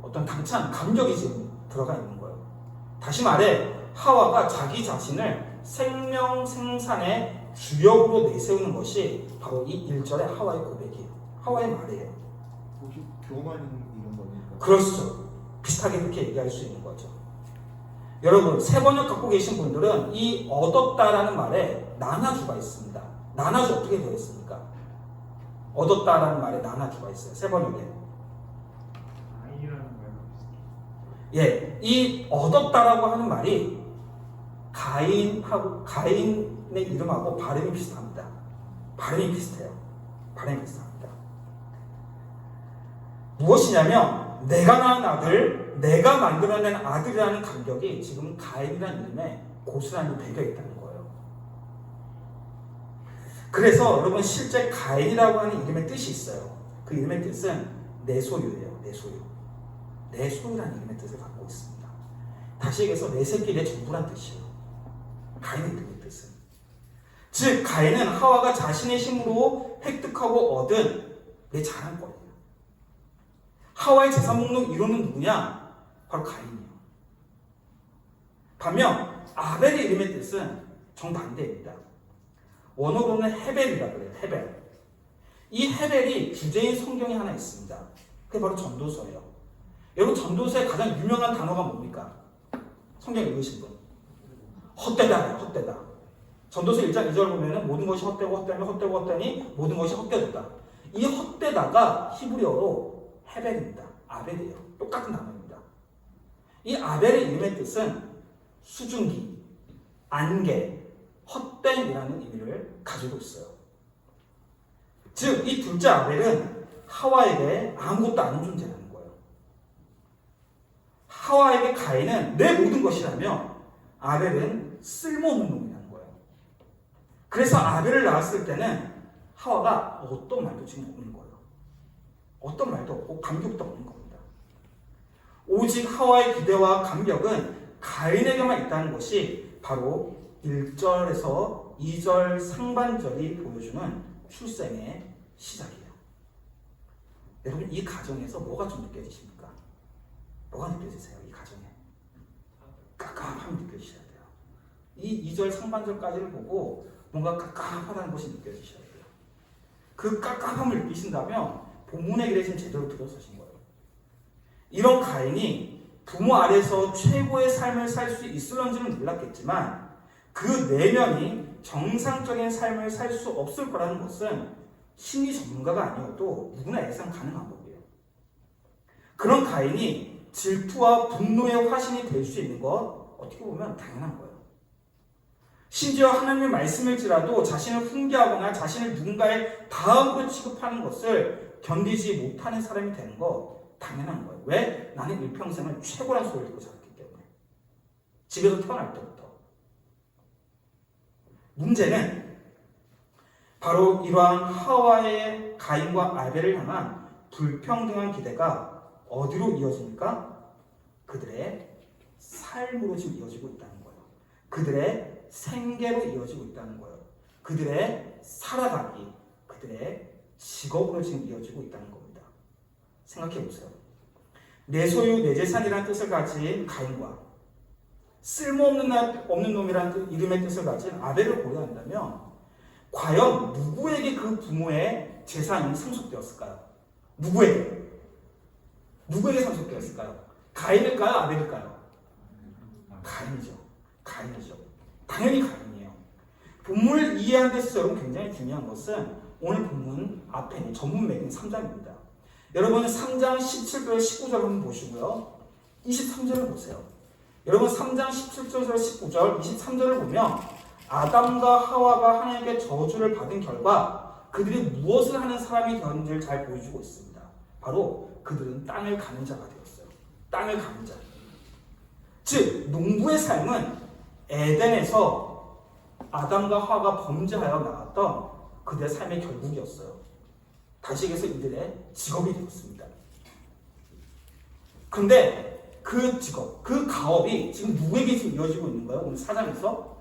어떤 당찬 감격이 지금 들어가 있는 거예요. 다시 말해 하와가 자기 자신을 생명 생산의 주역으로 내세우는 것이 바로 이 1절의 하와의 고백이에요. 하와의 말이에요. 혹시 교만 이런 겁니까? 그렇죠. 비슷하게 그렇게 얘기할 수 있는 거죠. 여러분, 세번역 갖고 계신 분들은 이 얻었다라는 말에 나나주가 있습니다. 나나주 어떻게 되어 있습니까? 얻었다라는 말에 나나주가 있어요. 세번역에. 아이라는 말과 비슷해요. 예, 이 얻었다라고 하는 말이 가인의 이름하고 발음이 비슷합니다. 발음이 비슷해요. 발음이 비슷합니다. 무엇이냐면 내가 낳은 아들, 내가 만들어낸 아들이라는 감격이 지금 가인이라는 이름에 고스란히 배겨 있다는 거예요. 그래서 여러분, 실제 가인이라고 하는 이름의 뜻이 있어요. 그 이름의 뜻은 내 소유예요. 내 소유. 내 소유라는 이름의 뜻을 갖고 있습니다. 다시 얘기해서 내 새끼, 내 전부란 뜻이에요. 가인의 이름의 뜻은. 즉 가인은 하와가 자신의 힘으로 획득하고 얻은 내 자랑거리예요. 하와의 재산 목록 1호는 누구냐? 바로 가인이에요. 반면 아벨의 이름의 뜻은 정반대입니다. 원어로는 헤벨이라고 그래요. 헤벨. 이 헤벨이 주제인 성경에 하나 있습니다. 그게 바로 전도서예요. 여러분, 전도서의 가장 유명한 단어가 뭡니까? 성경 읽으신 분. 헛되다, 헛되다. 전도서 1장 2절 보면은 모든 것이 헛되고 헛되며 헛되고 헛되니 모든 것이 헛되었다. 이 헛되다가 히브리어로 헤벨입니다. 아벨이에요. 똑같은 단어입니다. 이 아벨의 이름의 뜻은 수증기, 안개, 헛됨이라는 의미를 가지고 있어요. 즉, 이 둘째 아벨은 하와에게 아무것도 아닌 존재라는 거예요. 하와에게 가인은 내 모든 것이라며 아벨은 쓸모없는 놈이라는 거예요. 그래서 아벨을 낳았을 때는 하와가 어떤 말도 지금 없는 거예요. 어떤 말도 없고 감격도 없는 겁니다. 오직 하와의 기대와 감격은 가인에게만 있다는 것이 바로 1절에서 2절 상반절이 보여주는 출생의 시작이에요. 여러분, 이 가정에서 뭐가 좀 느껴지십니까? 뭐가 느껴지세요? 이 가정에 깝깝함이 느껴지셔야 돼요. 이 2절 상반절까지를 보고 뭔가 깝깝하다는 것이 느껴지셔야 돼요. 그 깝깝함을 느끼신다면 본문의 길에 지금 제대로 들어서신 거예요. 이런 가인이 부모 아래서 최고의 삶을 살 수 있을런지는 몰랐겠지만 그 내면이 정상적인 삶을 살 수 없을 거라는 것은 심리 전문가가 아니어도 누구나 예상 가능한 법이에요. 그런 가인이 질투와 분노의 화신이 될 수 있는 것 어떻게 보면 당연한 거예요. 심지어 하나님의 말씀일지라도 자신을 훈계하거나 자신을 누군가의 다음으로 취급하는 것을 견디지 못하는 사람이 되는 거 당연한 거예요. 왜? 나는 일평생을 최고란 소리를 듣고 자랐기 때문에. 집에서 태어날 때부터. 문제는 바로 이러한 하와의 가인과 아벨을 향한 불평등한 기대가 어디로 이어집니까? 그들의 삶으로 지금 이어지고 있다는 거예요. 그들의 생계로 이어지고 있다는 거예요. 그들의 살아가기, 그들의 직업으로 지금 이어지고 있다는 겁니다. 생각해 보세요. 내 소유, 내 재산이라는 뜻을 가진 가인과 쓸모없는 놈이라는 이름의 뜻을 가진 아벨을 고려한다면 과연 누구에게 그 부모의 재산이 상속되었을까요? 누구에게 상속되었을까요? 가인일까요? 아벨일까요? 가인이죠. 당연히 가인이에요. 본문을 이해하는 데 있어서 여러분 굉장히 중요한 것은 오늘 본문 앞에 있는 전문 맥인 3장입니다. 여러분 3장 17절 19절 한번 보시고요. 23절을 보세요. 여러분 3장 17절 19절 23절을 보면 아담과 하와가 하나님께 저주를 받은 결과 그들이 무엇을 하는 사람이 되었는지를 잘 보여주고 있습니다. 바로 그들은 땅을 가는 자가 되었어요. 땅을 가는 자. 즉 농부의 삶은 에덴에서 아담과 하와가 범죄하여 나왔던 그들의 삶의 결국이었어요. 다시 얘기해서 이들의 직업이 되었습니다. 그런데 그 직업, 그 가업이 지금 누구에게 지금 이어지고 있는 거예요? 오늘 4장에서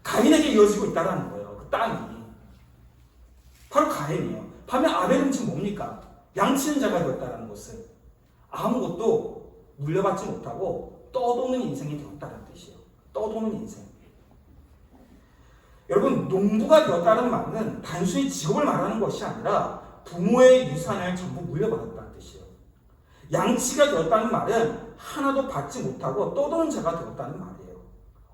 가인에게 이어지고 있다는 거예요. 그 땅이 바로 가인이에요. 반면 아벨은 지금 뭡니까? 양치는 자가 되었다는 것은 아무것도 물려받지 못하고 떠도는 인생이 되었다는 뜻이에요. 떠도는 인생. 여러분 농부가 되었다는 말은 단순히 직업을 말하는 것이 아니라 부모의 유산을 전부 물려받았다는 뜻이에요. 양치가 되었다는 말은 하나도 받지 못하고 떠도는 자가 되었다는 말이에요.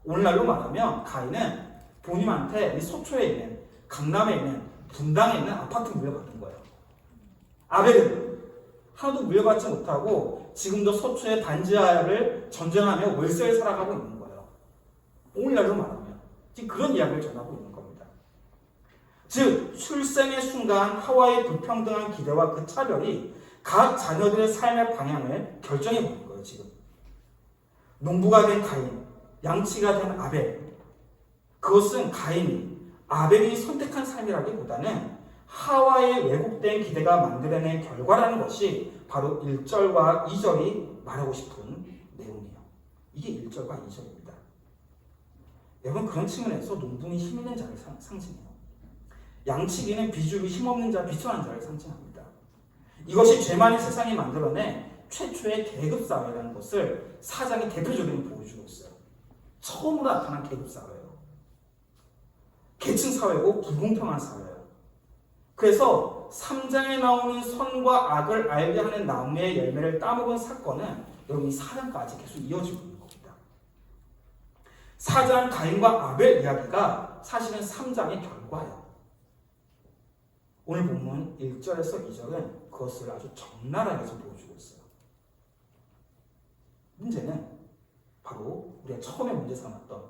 오늘날로 말하면 가인은 본인한테 이 소초에 있는 강남에 있는 분당에 있는 아파트 물려받은 거예요. 아벨은 하나도 물려받지 못하고 지금도 소초의 반지하를 전전하며 월세를 살아가고 있는 거예요. 오늘날로 말하면 지금 그런 이야기를 전하고 있는 겁니다. 즉 출생의 순간 하와의 불평등한 기대와 그 차별이 각 자녀들의 삶의 방향을 결정해 버린 거예요. 지금 농부가 된 가인, 양치가 된 아벨, 그것은 가인이 아벨이 선택한 삶이라기보다는 하와의 왜곡된 기대가 만들어낸 결과라는 것이 바로 1절과 2절이 말하고 싶은 내용이에요. 이게 1절과 2절입니다. 여러분 그런 측면에서 농부는 힘 있는 자를 상징해요. 양치기는 비주류 힘없는 자, 비천한 자를 상징합니다. 이것이 죄 많은 세상이 만들어낸 최초의 계급사회라는 것을 사장이 대표적으로 보여주고 있어요. 처음으로 나타난 계급사회예요. 계층사회고 불공평한 사회예요. 그래서 3장에 나오는 선과 악을 알게 하는 나무의 열매를 따먹은 사건은 여러분 이 4장까지 계속 이어지고 있는 겁니다. 4장 가인과 아벨 이야기가 사실은 3장의 결과예요. 오늘 본문 1절에서 2절은 그것을 아주 적나라하게 보여주고 있어요. 문제는 바로 우리가 처음에 문제 삼았던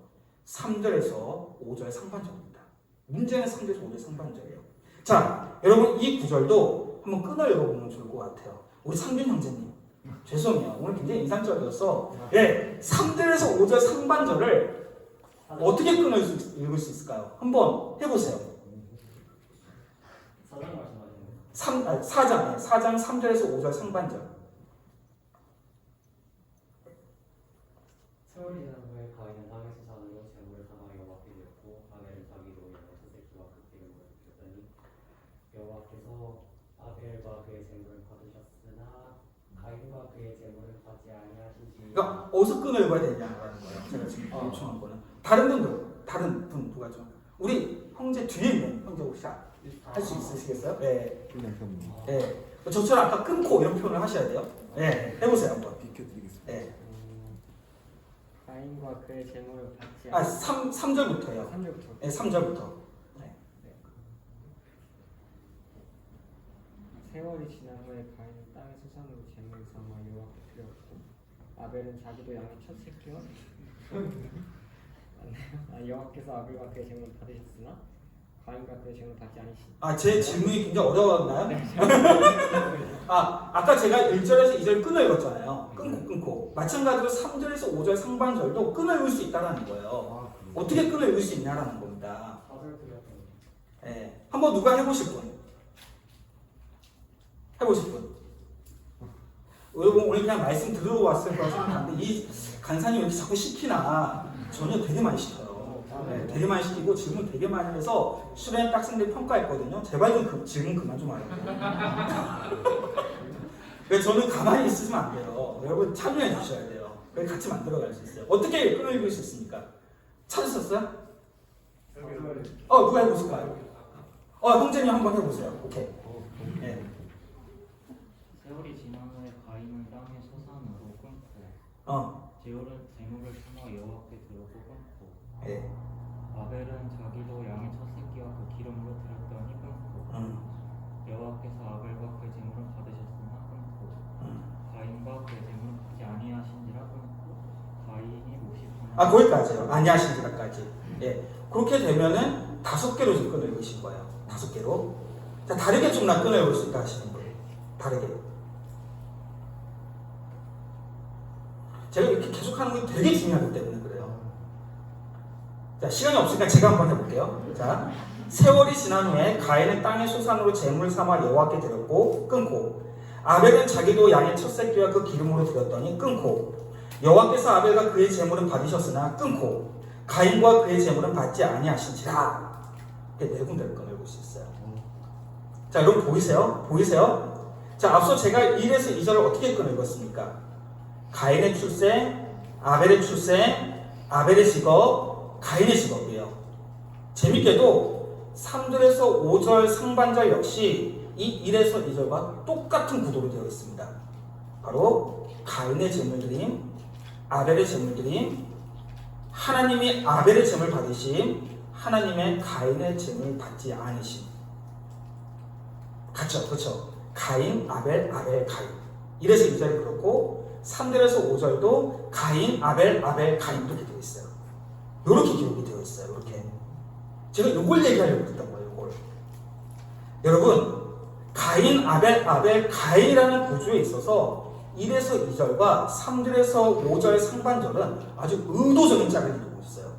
3절에서 5절 상반절입니다. 문제는 3절에서 5절 상반절이에요. 자, 여러분 이 구절도 한번 끊어 읽어보면 좋을 것 같아요. 우리 상준 형제님, 죄송해요. 오늘 굉장히 인상적이어서 3절에서 5절 상반절을 어떻게 끊어 읽을 수 있을까요? 한번 해보세요. 4장 말씀하시는 4장 3절에서 5절 상반절. 세월이 지난 후에 가인은 땅에서 산으로 재물을 사나 여호와께 드렸고 아벨은 자기 노예와 첫 새끼와 그 기름을 드렸더니 여호와께서 아벨과 그의 재물을 받으셨으나 가인과 그의 재물을 받지 아니하신지. 그러니까 어디서 끊어 읽어야 되냐라는 거예요. 제가 지금 요청한 거는 다른 분 누가 좀 우리 형제 뒤에 있는 형제 혹시 할 수 있으시겠어요? 네. 네. 저처럼 아까 끊고 이런 표현을 하셔야 돼요. 네. 해보세요 한번. 비켜드리겠습니다. 네. 가인과 그의 재물을 받지 3절부터요. 3절부터. 네, 3절부터. 네. 세월이 지난 후에 가인은 땅의 소산으로 재물을 삼아 여호와께 드렸고 아벨은 자기도 양의 첫 새끼와 맞나요? 여호와께서 아벨과 그의 제물을 받으셨으나 가인과 그의 제물을 받지 않으시니. 제 질문이 굉장히 어려웠나요? 아까 제가 1절에서 2절 끊어 읽었잖아요. 끊고. 마찬가지로 3절에서 5절 상반절도 끊어 읽을 수 있다는 거예요. 어떻게 끊어 읽을 수 있냐라는 겁니다. 네. 한번 누가 해보실 분? 해보실 분? 여러분 오늘 그냥 말씀 들으러 왔을 거라 생각하는데 이 간사님 왜 이렇게 자꾸 시키나? 전혀 되게 많이 시켜요. 네, 되게 많이 시키고 질문 되게 많이 해서 수련 학생들 평가했거든요. 제발 좀 질문 그만 좀 하라고. 저는 가만히 있으면 안 돼요. 여러분 참여해 주셔야 돼요. 그래서 같이 만들어갈 수 있어요. 어떻게 끊어읽을 수 있습니까? 찾으셨어요? 누가 해보실까요? 형제님 한번 해보세요. 오케이. 네. 세월이 지난 후에 가인은 땅의 소산으로 끊고 제물을 삼아 여호와께 드렸고 끊고 네. 아벨은 자기도 양의 첫 새끼와 그 기름으로 드렸더니 끊고 여호와께서 아벨과 그 제물을 받으셨으나 끊고 가인과 그 제물을 받지 아니하신지라 끊고 가인이 몹시 거기까지요. 아니하신지라까지. 예. 그렇게 되면은 5개로 지금 끊어 읽으신 거예요. 5개로. 자, 다르게 좀 나 끊어 읽을 수 있다 하시는 거예요. 다르게. 제가 이렇게 계속 하는 게 되게 중요하기 때문에 그래요. 자, 시간이 없으니까 제가 한번 해볼게요. 자, 세월이 지난 후에 가인은 땅의 소산으로 제물 삼아 여호와께 드렸고 끊고 아벨은 자기도 양의 첫 새끼와 그 기름으로 드렸더니 끊고 여호와께서 아벨과 그의 제물은 받으셨으나 끊고 가인과 그의 제물은 받지 아니하신지라. 이렇게 네 군데를 끊어볼 수 있어요. 자, 여러분 보이세요? 자, 앞서 제가 1에서 2절을 어떻게 끊어 읽었습니까? 가인의 출생, 아벨의 출생, 아벨의 직업, 가인의 직업이에요. 재밌게도 3절에서 5절 상반절 역시 이 1에서 2절과 똑같은 구도로 되어 있습니다. 바로 가인의 제물드림, 아벨의 제물드림, 하나님이 아벨의 제물 받으심, 하나님의 가인의 제물 받지 않으심. 같죠? 그렇죠? 가인, 아벨, 가인. 1에서 2절이 그렇고 3절에서 5절도 가인, 아벨, 가인 이렇게 되어 있어요. 이렇게 기록이 되어 있어요. 이렇게. 제가 이걸 얘기하려고 했던 거예요. 이걸. 여러분, 가인, 아벨, 가인이라는 구조에 있어서 1에서 2절과 3절에서 5절 상반절은 아주 의도적인 짝을 이루고 있어요.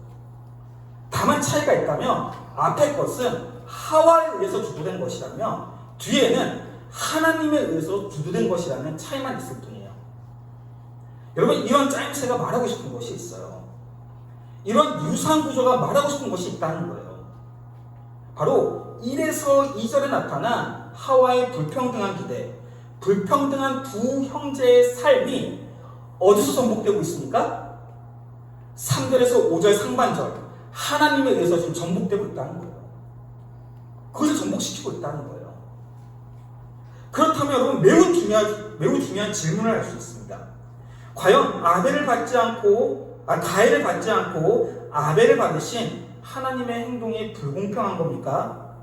다만 차이가 있다면 앞에 것은 하와에 의해서 주도된 것이라면 뒤에는 하나님에 의해서 주도된 것이라는 차이만 있을 뿐이에요. 여러분, 이런 짜임새가 말하고 싶은 것이 있어요. 이런 유사한 구조가 말하고 싶은 것이 있다는 거예요. 바로 1에서 2절에 나타난 하와의 불평등한 기대, 불평등한 두 형제의 삶이 어디서 전복되고 있습니까? 3절에서 5절 상반절 하나님에 의해서 지금 전복되고 있다는 거예요. 그것을 전복시키고 있다는 거예요. 그렇다면 여러분 매우 중요한 질문을 할 수 있습니다. 과연 가인을 받지 않고 아벨을 받으신 하나님의 행동이 불공평한 겁니까?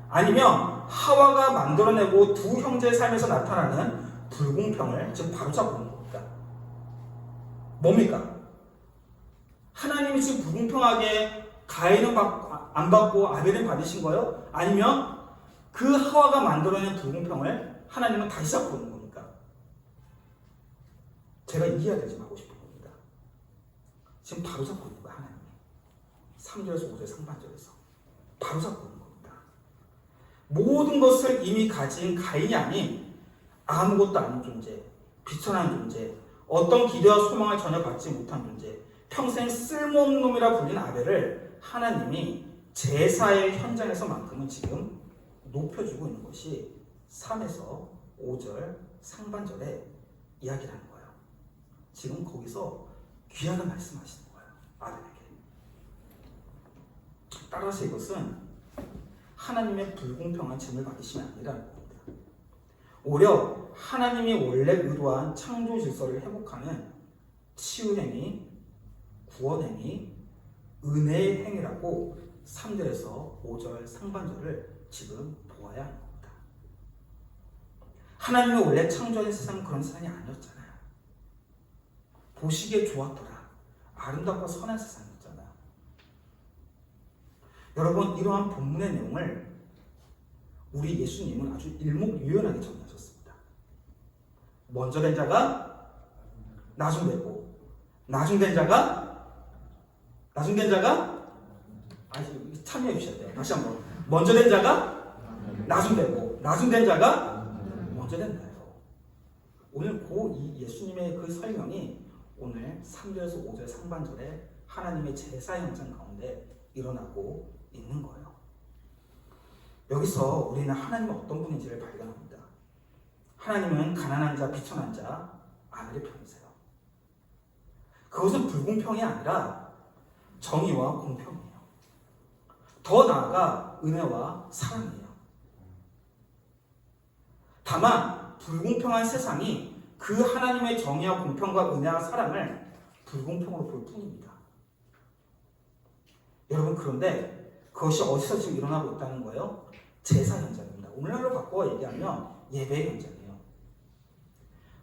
아니면 하와가 만들어내고 두 형제의 삶에서 나타나는 불공평을 지금 바로잡고 있는 겁니까? 뭡니까? 하나님이 지금 불공평하게 가인은 안 받고 아벨은 받으신 거예요? 아니면 그 하와가 만들어낸 불공평을 하나님은 다시 잡고 있는 겁니까? 제가 이해가 되지 하고 싶은 겁니다. 지금 바로 잡고 있는 거예요. 하나님이 3절에서 5절 상반절에서 바로 잡고 있는 겁니다. 모든 것을 이미 가진 가인이 아닌 아무것도 아닌 존재, 비천한 존재, 어떤 기대와 소망을 전혀 받지 못한 존재, 평생 쓸모없는 놈이라 불린 아벨을 하나님이 제사의 현장에서만큼은 지금 높여주고 있는 것이 3에서 5절 상반절의 이야기라는 거예요. 지금 거기서 귀하게 말씀하시는 거예요. 아벨에게. 따라서 이것은 하나님의 불공평한 짐을 받으심이 아니라는 겁니다. 오히려 하나님이 원래 의도한 창조 질서를 회복하는 치유행위, 구원행위, 은혜의 행위라고 3절에서 5절 상반절을 지금 보아야 하는 겁니다. 하나님이 원래 창조한 세상은 그런 세상이 아니었잖아요. 보시기에 좋았더라. 아름답고 선한 세상이었잖아요. 여러분, 이러한 본문의 내용을 우리 예수님은 아주 일목요연하게 정리하셨습니다. 먼저 된 자가 나중되고, 나중된 자가 참여해 주셔야 돼요. 다시 한번. 먼저 된 자가 나중되고, 나중된 자가 먼저 된다요. 오늘 이 예수님의 그 설명이 오늘 3절에서 5절 상반절에 하나님의 제사 현장 가운데 일어나고 있는 거예요. 여기서 우리는 하나님은 어떤 분인지를 발견합니다. 하나님은 가난한 자, 비천한 자, 아벨의 편이세요. 그것은 불공평이 아니라 정의와 공평이에요. 더 나아가 은혜와 사랑이에요. 다만 불공평한 세상이 그 하나님의 정의와 공평과 은혜와 사랑을 불공평으로 볼 뿐입니다. 여러분, 그런데 그것이 어디서 지금 일어나고 있다는 거예요? 제사 현장입니다. 오늘날로 바꿔 얘기하면 예배 현장이에요.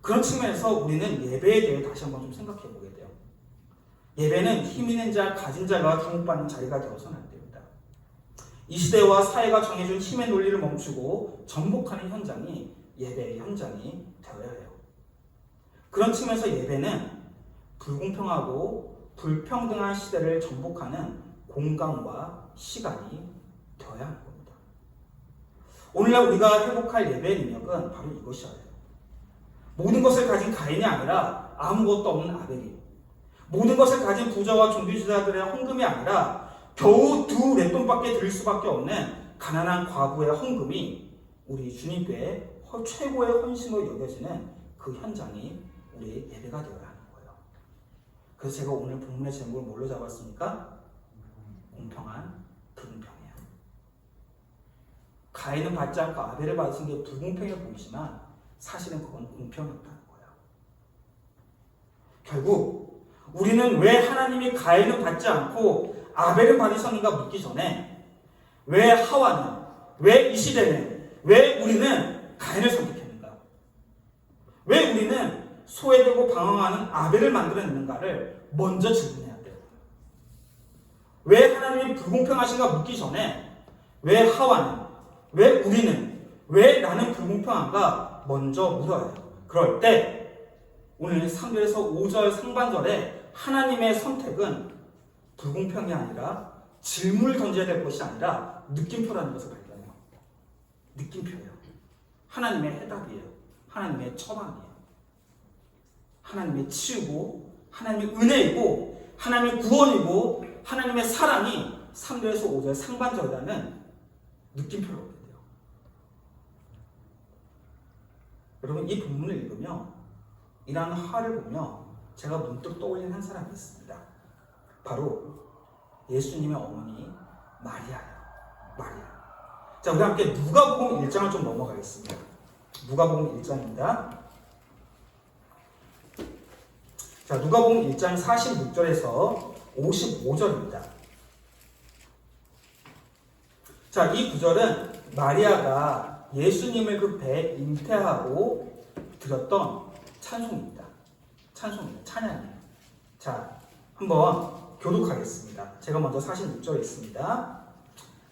그런 측면에서 우리는 예배에 대해 다시 한번 좀 생각해 보게 돼요. 예배는 힘 있는 자, 가진 자가 주목받는 자리가 되어서는 안 됩니다. 이 시대와 사회가 정해준 힘의 논리를 멈추고 정복하는 현장이 예배의 현장이 되어야 해요. 그런 측면에서 예배는 불공평하고 불평등한 시대를 정복하는 공간과 시간이 되어야 하는 겁니다. 오늘날 우리가 회복할 예배의 능력은 바로 이것이어야 해요. 모든 것을 가진 가인이 아니라 아무것도 없는 아벨이, 모든 것을 가진 부자와 종교지자들의 헌금이 아니라 겨우 2렛돈밖에 드릴 수밖에 없는 가난한 과부의 헌금이 우리 주님께 최고의 헌신으로 여겨지는 그 현장이 우리의 예배가 되어야 하는 거예요. 그래서 제가 오늘 본문의 제목을 뭘로 잡았습니까? 공평한 불공평이에요. 가인은 받지 않고 아벨을 받으신 게 불공평해 보이지만 사실은 그건 공평이었다는 거예요. 결국 우리는 왜 하나님이 가인은 받지 않고 아벨을 받으셨는가 묻기 전에 왜 하와는, 왜 이 시대는, 왜 우리는 가인을 선택했는가? 왜 우리는 소외되고 방황하는 아벨을 만들어냈는가를 먼저 질문해야 돼요. 왜 하나님이 불공평하신가 묻기 전에 왜 하와는, 왜 우리는, 왜 나는 불공평한가 먼저 물어야 해요. 그럴 때 오늘 3절에서 5절 상반절에 하나님의 선택은 불공평이 아니라 질문을 던져야 될 것이 아니라 느낌표라는 것을 발견해요. 느낌표예요. 하나님의 해답이에요. 하나님의 처방이에요. 하나님의 치유고, 하나님의 은혜이고, 하나님의 구원이고, 하나님의 사랑이 3절에서 5절 상반절이라는 느낌표를 얻게 돼요. 여러분, 이 본문을 읽으며 이러한 화를 보며 제가 문득 떠올린 한 사람이 있습니다. 바로 예수님의 어머니 마리아예요. 마리아. 자, 우리 함께 누가복음 1장을 좀 넘어가겠습니다. 누가복음 1장입니다. 자, 누가복음 1장 46절에서 55절입니다. 자, 이 구절은 마리아가 예수님을 그 배에 잉태하고 드렸던 찬송입니다. 찬양이에요. 자, 한번 교독하겠습니다. 제가 먼저 46절에 있습니다.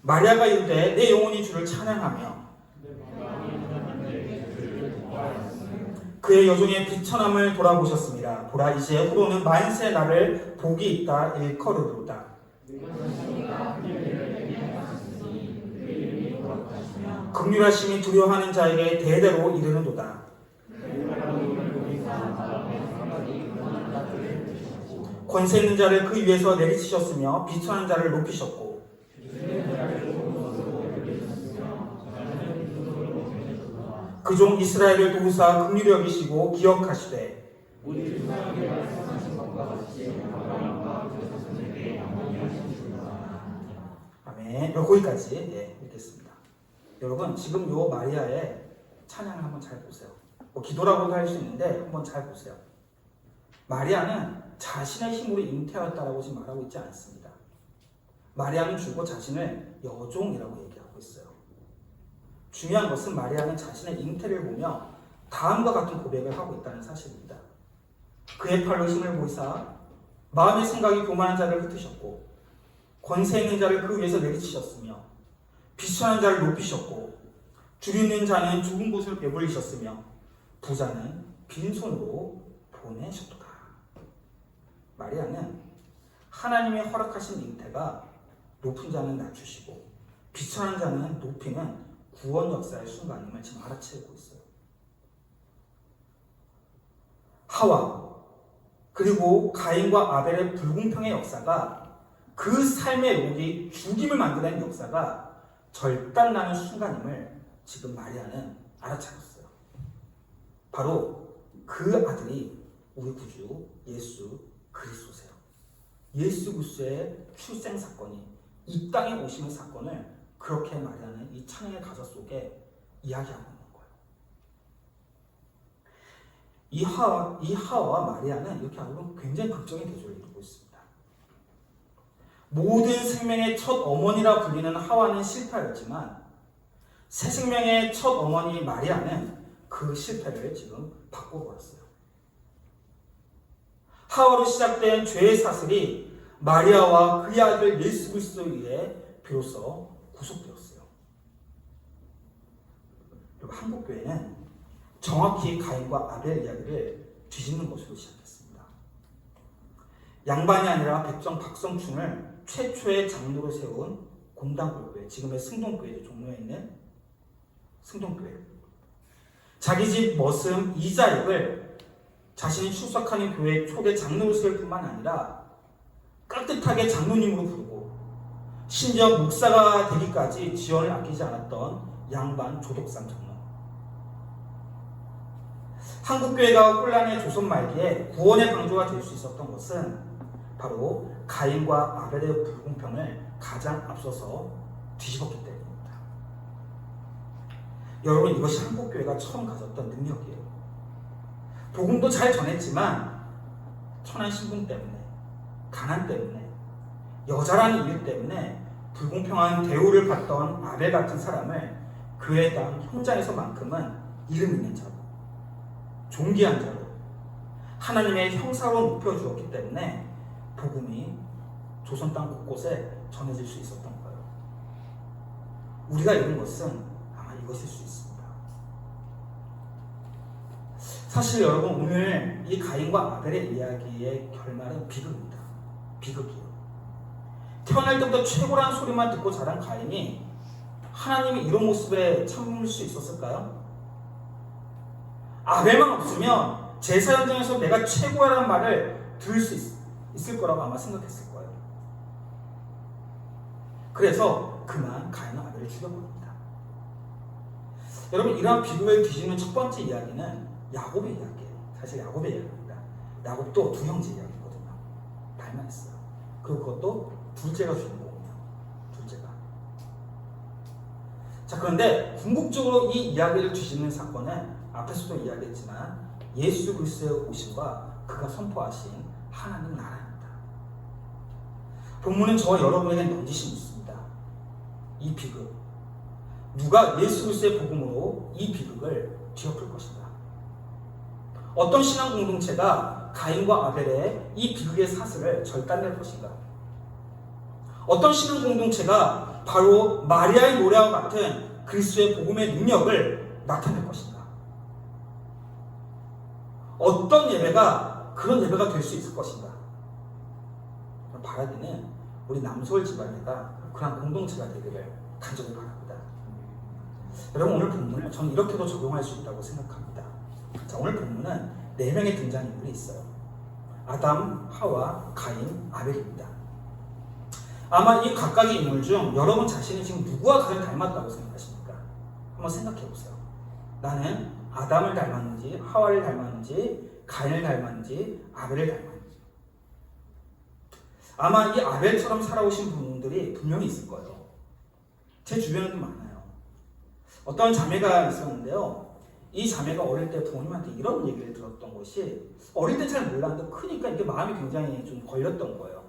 마리아가 이르되 내 영혼이 주를 찬양하며 그의 여종의 비천함을 돌아보셨습니다. 보라, 이제 후로는 만세 나를 복이 있다 일컬으로다. 긍휼하심이 두려워하는 자에게 대대로 이르는도다. 권세 있는 자를 그 위에서 내리치셨으며 비천한 자를 높이셨고 그 종 이스라엘을 도우사 긍휼히 여기시고 기억하시되 아멘. 거기까지 읽겠습니다. 여러분, 지금 요 마리아의 찬양을 한번 잘 보세요. 기도라고도 할 수 있는데 한번 잘 보세요. 마리아는 자신의 힘으로 잉태하였다라고 지금 말하고 있지 않습니다. 마리아는 줄곧 자신을 여종이라고 얘기하고 있어요. 중요한 것은 마리아는 자신의 잉태를 보며 다음과 같은 고백을 하고 있다는 사실입니다. 그의 팔로 힘을 보이사 마음의 생각이 교만한 자를 흩으셨고 권세 있는 자를 그 위에서 내리치셨으며 비천한 자를 높이셨고 줄 있는 자는 좁은 곳을 배불리셨으며 부자는 빈손으로 보내셨도다. 마리아는 하나님의 허락하신 잉태가 높은 자는 낮추시고 비천한 자는 높이는 구원 역사의 순간임을 지금 알아채고 있어요. 하와 그리고 가인과 아벨의 불공평의 역사가 그 삶의 목이 죽임을 만드는 역사가 절단나는 순간임을 지금 마리아는 알아차렸어요. 바로 그 아들이 우리 구주 예수 그리스도세요. 예수 그리스도의 출생 사건이 이 땅에 오시는 사건을 그렇게 마리아는 이 찬양의 가사 속에 이야기하고 있는 거예요. 이 하와와 마리아는 이렇게 하고 굉장히 극적인 대조를 이루고 있습니다. 모든 생명의 첫 어머니라 불리는 하와는 실패하였지만 새 생명의 첫 어머니 마리아는 그 실패를 지금 바꿔버렸어요. 하와로 시작된 죄의 사슬이 마리아와 그의 아들 예수 그리스도에 의해 비로소 구속되었어요. 그리고 한국교회는 정확히 가인과 아벨 이야기를 뒤집는 것으로 시작했습니다. 양반이 아니라 백정 박성춘을 최초의 장로로 세운 공당골교회, 지금의 승동교회 종로에 있는 승동교회. 자기 집 머슴 이자익을 자신이 출석하는 교회 초대 장로로 세울 뿐만 아니라 깍듯하게 장로님으로 부르고 심지어 목사가 되기까지 지원을 아끼지 않았던 양반 조덕상 장로. 한국교회가 혼란의 조선 말기에 구원의 방주가 될 수 있었던 것은 바로 가인과 아벨의 불공평을 가장 앞서서 뒤집었기 때문입니다. 여러분, 이것이 한국교회가 처음 가졌던 능력이에요. 복음도 잘 전했지만 천한 신분 때문에, 가난 때문에, 여자라는 이유 때문에 불공평한 대우를 받던 아벨 같은 사람을 교회 당 현장에서만큼은 이름 있는 자로, 존귀한 자로, 하나님의 형사로 높여주었기 때문에 복음이 조선 땅 곳곳에 전해질 수 있었던 거예요. 우리가 이룬 것은 아마 이것일 수 있습니다. 사실 여러분, 오늘 이 가인과 아벨의 이야기의 결말은 비극입니다. 비극이에요. 태어날 때부터 최고라는 소리만 듣고 자란 가인이 하나님이 이런 모습에 참을 수 있었을까요? 아벨만 없으면 제사 현장에서 내가 최고라는 말을 들을 수 있을 거라고 아마 생각했을 거예요. 그래서 그만 가인과 아벨을 죽여버립니다. 여러분, 이러한 비극을 뒤집는 첫 번째 이야기는 야곱의 이야기예요. 사실 야곱의 이야기입니다. 야곱도 두 형제 이야기거든요. 닮아있어요. 그리고 그것도 둘째가 주인공이에요. 둘째가. 자, 그런데 궁극적으로 이 이야기를 뒤집는 사건은 앞에서도 이야기했지만 예수 그리스도의 오심과 그가 선포하신 하나님 나라입니다. 본문은 저와 여러분에게 던지신 있습니다. 이 비극. 누가 예수 그리스도의 복음으로 이 비극을 뒤엎을 것인가? 어떤 신앙 공동체가 가인과 아벨의 이 비극의 사슬을 절단낼 것인가? 어떤 신앙 공동체가 바로 마리아의 노래와 같은 그리스도의 복음의 능력을 나타낼 것인가? 어떤 예배가 그런 예배가 될 수 있을 것인가? 바라기는 우리 남서울 집안회가 그런 공동체가 되기를 간절히 바랍니다. 여러분, 오늘 본문을 저는 이렇게도 적용할 수 있다고 생각합니다. 자, 오늘 본문은 4명의 등장인물이 있어요. 아담, 하와, 가인, 아벨입니다. 아마 이 각각의 인물 중 여러분 자신이 지금 누구와 가장 닮았다고 생각하십니까? 한번 생각해 보세요. 나는 아담을 닮았는지, 하와를 닮았는지, 가인을 닮았는지, 아벨을 닮았는지. 아마 이 아벨처럼 살아오신 분들이 분명히 있을 거예요. 제 주변에도 많아요. 어떤 자매가 있었는데요. 이 자매가 어릴 때 부모님한테 이런 얘기를 들었던 것이, 어릴 때 잘 몰랐는데 크니까 이게 마음이 굉장히 좀 걸렸던 거예요.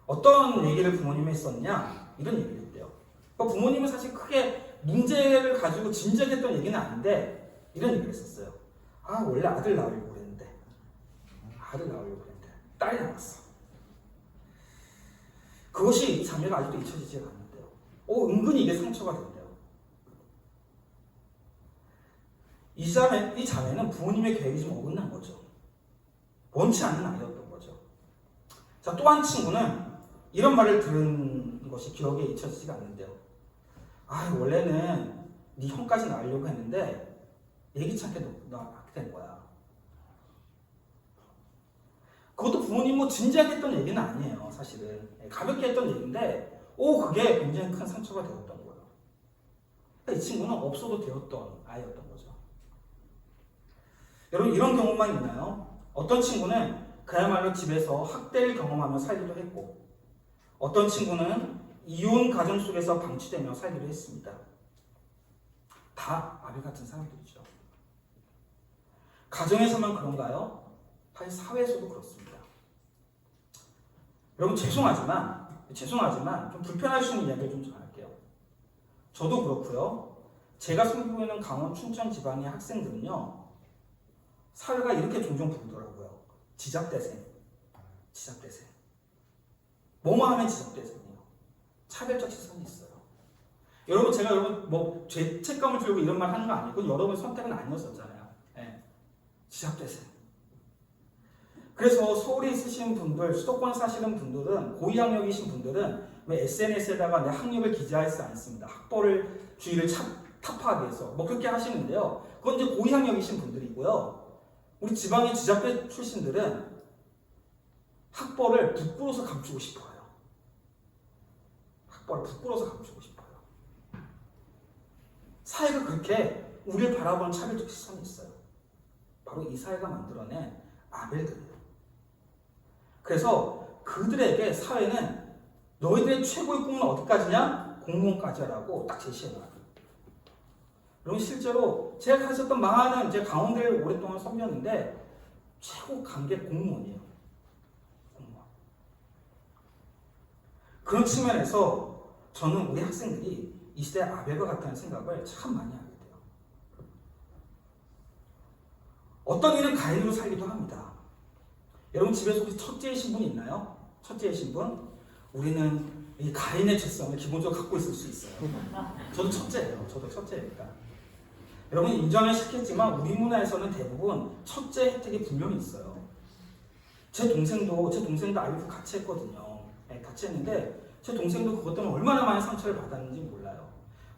어떤 얘기를 부모님이 했었냐? 이런 얘기를 했대요. 그러니까 부모님은 사실 크게 문제를 가지고 진지하게 얘기는 아닌데 이런 얘기를 했었어요. 아, 원래 아들 낳으려고 그랬는데 딸이 나왔어. 그것이 이 자매가 아직도 잊혀지지가 않는데요. 은근히 이게 상처가 된대요. 이 자매는 부모님의 계획이 좀 어긋난 거죠. 원치 않는 아이였던 거죠. 자, 또 한 친구는 이런 말을 들은 것이 기억에 잊혀지지가 않는데요. 원래는 네 형까지 낳으려고 했는데 예기치 않게 낳게 된 거야. 그것도 부모님 뭐 진지하게 했던 얘기는 아니에요. 사실은 가볍게 했던 얘기인데 그게 굉장히 큰 상처가 되었던 거예요. 그러니까 이 친구는 없어도 되었던 아이였던 거죠. 여러분, 이런 경험만 있나요? 어떤 친구는 그야말로 집에서 학대를 경험하며 살기도 했고, 어떤 친구는 이혼 가정 속에서 방치되며 살기도 했습니다. 다 아벨 같은 사람들이죠. 가정에서만 그런가요? 사실 사회에서도 그렇습니다. 여러분, 죄송하지만 좀 불편할 수 있는 이야기를 좀 전할게요. 저도 그렇고요. 제가 섬기고 있는 강원 춘천 지방의 학생들은요, 사회가 이렇게 종종 부르더라고요. 지잡대생. 뭐뭐 하면 지잡대생이에요. 차별적 시선이 있어요. 여러분, 제가 뭐 죄책감을 들고 이런 말 하는 거 아니고, 여러분의 선택은 아니었었잖아요. 지잡대생. 그래서 서울에 있으신 분들, 수도권 사시는 분들은, 고위학력이신 분들은 왜 SNS에다가 내 학력을 기재하지 않습니다. 학벌을, 주의를 타파하기 위해서. 뭐 그렇게 하시는데요. 그건 이제 고위학력이신 분들이고요. 우리 지방의 지잡대 출신들은 학벌을 부끄러워서 감추고 싶어요. 사회가 그렇게 우리를 바라보는 차별적 시선이 있어요. 바로 이 사회가 만들어낸 아벨들이에요. 그래서 그들에게 사회는 너희들의 최고의 꿈은 어디까지냐? 공무원까지라고 딱 제시해놔요. 여러분, 실제로 제가 가졌던 많은 제 강원대를 오랫동안 섬겼는데 최고 관계 공무원이에요. 공무원. 그런 측면에서 저는 우리 학생들이 이 시대의 아벨과 같다는 생각을 참 많이 하게 돼요. 어떤 이는 가인으로 살기도 합니다. 여러분, 집에서 혹시 첫째이신 분 있나요? 첫째이신 분? 우리는 이 가인의 죄성을 기본적으로 갖고 있을 수 있어요. 저도 첫째예요. 저도 첫째입니다. 여러분, 인정은 싫겠지만 우리 문화에서는 대부분 첫째 혜택이 분명히 있어요. 제 동생도 아이들 같이 했거든요. 같이 했는데 제 동생도 그것 때문에 얼마나 많은 상처를 받았는지 몰라요.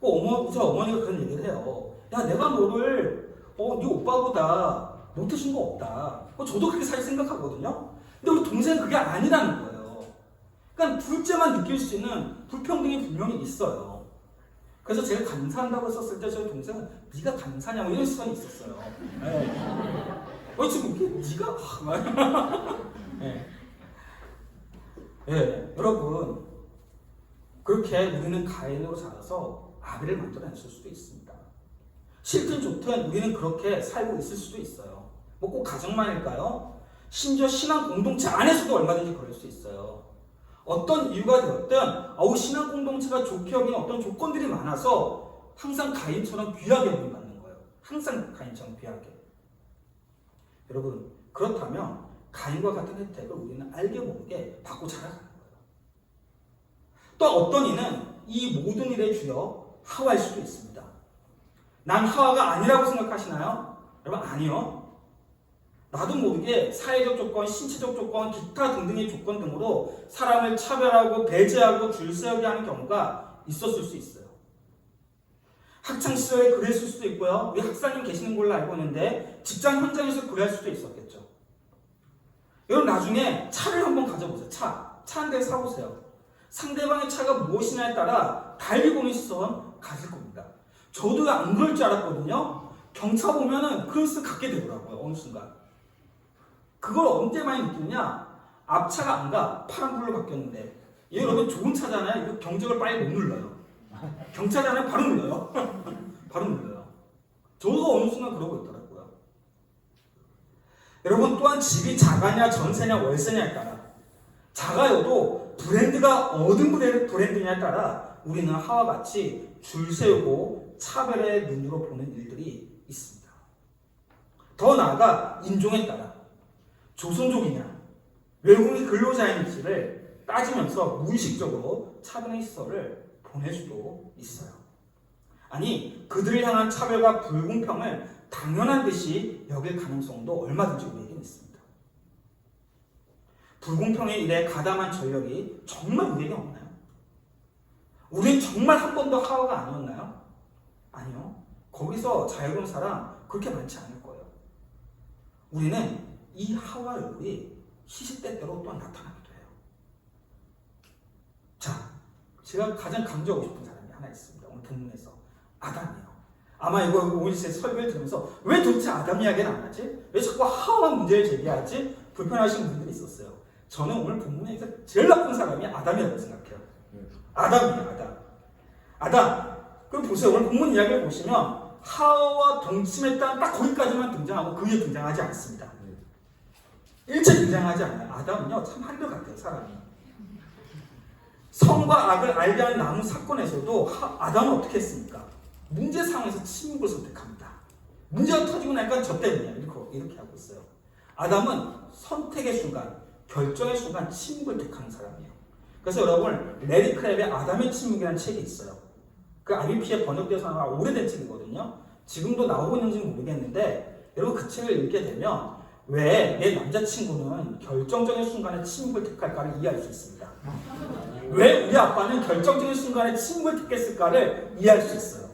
우리 어머니가 그런 얘기를 해요. 야, 내가 너를 네 오빠보다 못해준 거 없다. 저도 그렇게 사실 생각하거든요. 근데 우리 동생은 그게 아니라는 거예요. 그러니까 둘째만 느낄 수 있는 불평등이 분명히 있어요. 그래서 제가 감사한다고 했었을 때 저희 동생은 네가 감사냐고 이런 시선이 있었어요. 지금 이게 네가 여러분, 그렇게 우리는 가인으로 자라서 아벨을 만들어냈을 수도 있습니다. 싫든 좋든 우리는 그렇게 살고 있을 수도 있어요. 뭐 꼭 가정만일까요? 심지어 신앙 공동체 안에서도 얼마든지 그럴 수 있어요. 어떤 이유가 되었든 신앙 공동체가 좋게 여기는 어떤 조건들이 많아서 항상 가인처럼 귀하게 여김받는 거예요. 항상 가인처럼 귀하게. 여러분, 그렇다면 가인과 같은 혜택을 우리는 알게 모르게 받고 자라가는 거예요. 또 어떤 이는 이 모든 일의 주역 하와일 수도 있습니다. 난 하와가 아니라고 생각하시나요? 여러분, 아니요. 나도 모르게 사회적 조건, 신체적 조건, 기타 등등의 조건 등으로 사람을 차별하고 배제하고 줄세우게 하는 경우가 있었을 수 있어요. 학창시절에 그랬을 수도 있고요. 우리 학사님 계시는 걸로 알고 있는데 직장 현장에서 그럴 수도 있었겠죠. 여러분, 나중에 차를 한번 가져보세요. 차 한 대 사보세요. 상대방의 차가 무엇이냐에 따라 달리 보는 시선 가질 겁니다. 저도 안 그럴 줄 알았거든요. 경차 보면은 그럴 수 갖게 되더라고요. 어느 순간. 그걸 언제 많이 느끼느냐? 앞차가 안 가. 파란불로 바뀌었는데. 여러분, 좋은 차잖아요. 이거 경적을 빨리 못 눌러요. 경차잖아요. 바로 눌러요. 바로 눌러요. 저도 어느 순간 그러고 있더라고요. 여러분, 또한 집이 작아냐 전세냐 월세냐에 따라, 작아요도 브랜드가 어떤 브랜드냐에 따라 우리는 하와 같이 줄 세우고 차별의 눈으로 보는 일들이 있습니다. 더 나아가 인종에 따라 조선족이냐 외국인 근로자인지를 따지면서 무의식적으로 차별의 시선을 보낼 수도 있어요. 아니, 그들을 향한 차별과 불공평을 당연한 듯이 여길 가능성도 얼마든지 우리에겐 있습니다. 불공평의 일에 가담한 전력이 정말 우리에게 없나요? 우리는 정말 한 번도 하와가 아니었나요? 아니요. 거기서 자유로운 사람 그렇게 많지 않을 거예요. 우리는 이 하와 얼굴이 시시때때로 또한 나타나기도 해요. 자, 제가 가장 강조하고 싶은 사람이 하나 있습니다. 오늘 본문에서 아담이에요. 아마 이거 오이스의 설교를 들으면서 왜 도대체 아담 이야기는 안 하지? 왜 자꾸 하와 문제를 제기하지? 불편하신 분들이 있었어요. 저는 오늘 본문에서 제일 나쁜 사람이 아담이라고 생각해요. 아담이에요, 아담. 아담. 그럼 보세요. 오늘 본문 이야기를 보시면 하와와 동침했다는 딱 거기까지만 등장하고 그 위에 등장하지 않습니다. 일체 등장하지 않아요. 아담은요, 참 한결같아요, 사람이. 선과 악을 알게 한 나무 사건에서도 아담은 어떻게 했습니까? 문제 상황에서 침묵을 선택합니다. 문제가 터지고 나니까 저 때문이야. 이렇게 하고 있어요. 아담은 선택의 순간, 결정의 순간 침묵을 택하는 사람이에요. 그래서 여러분, 레리 크랩의 아담의 침묵이라는 책이 있어요. 그 RBP에 번역돼서 나와 오래된 책이거든요. 지금도 나오고 있는지는 모르겠는데 여러분 그 책을 읽게 되면 왜 내 남자친구는 결정적인 순간에 침묵을 택할까를 이해할 수 있습니다. 왜 우리 아빠는 결정적인 순간에 침묵을 택했을까를 이해할 수 있어요.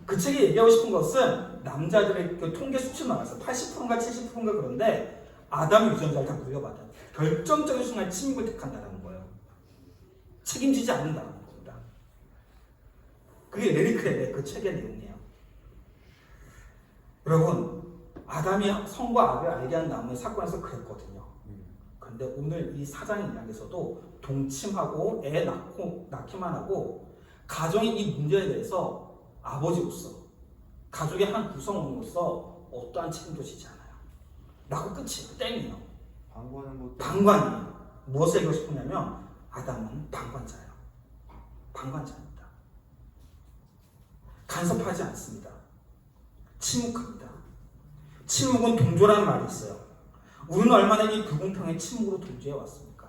그 책이 얘기하고 싶은 것은 남자들의 그 통계 수치 나와서 80%인가 70%인가 그런데 아담 유전자를 다 물려받아요. 결정적인 순간에 침묵을 택한다는 거예요. 책임지지 않는다는 겁니다. 그게 레리 크랩의 그 책의 내용이에요. 여러분, 아담이 성과 악을 알게 한 나무의 사건에서 그랬거든요. 그런데 오늘 이 4장 이야기에서도 동침하고 애 낳기만 하고 가정의 이 문제에 대해서 아버지로서 가족의 한 구성원으로서 어떠한 책임도 지지 않아요. 라고 끝이에요. 땡이에요. 방관이에요. 무엇을 얘기하고 싶으냐면 아담은 방관자예요. 방관자입니다. 간섭하지 않습니다. 침묵합니다. 침묵은 동조라는 말이 있어요. 우리는 얼마나 이 불공평의 침묵으로 동조해 왔습니까?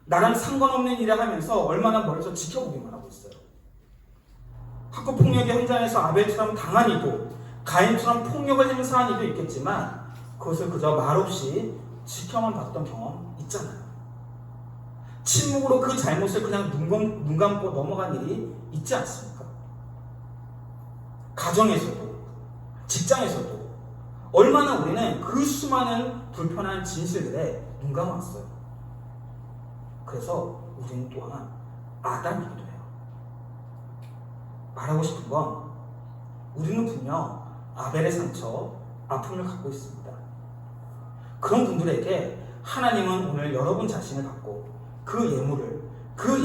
나랑 상관없는 일을 하면서 얼마나 멀리서 지켜보기만 하고 있어요. 학교 폭력의 현장에서 아벨처럼 당한 이도 가인처럼 폭력을 행사한 이도 있겠지만 그것을 그저 말없이 지켜만 봤던 경험 있잖아요. 침묵으로 그 잘못을 그냥 눈 감고 넘어간 일이 있지 않습니까? 가정에서도 직장에서도 얼마나 우리는 그 수많은 불편한 진실들에 눈 감았어요. 그래서 우리는 또한 아담이기도 해요. 말하고 싶은 건 우리는 분명 아벨의 상처, 아픔을 갖고 있습니다. 그런 분들에게 하나님은 오늘 여러분 자신을 갖고 그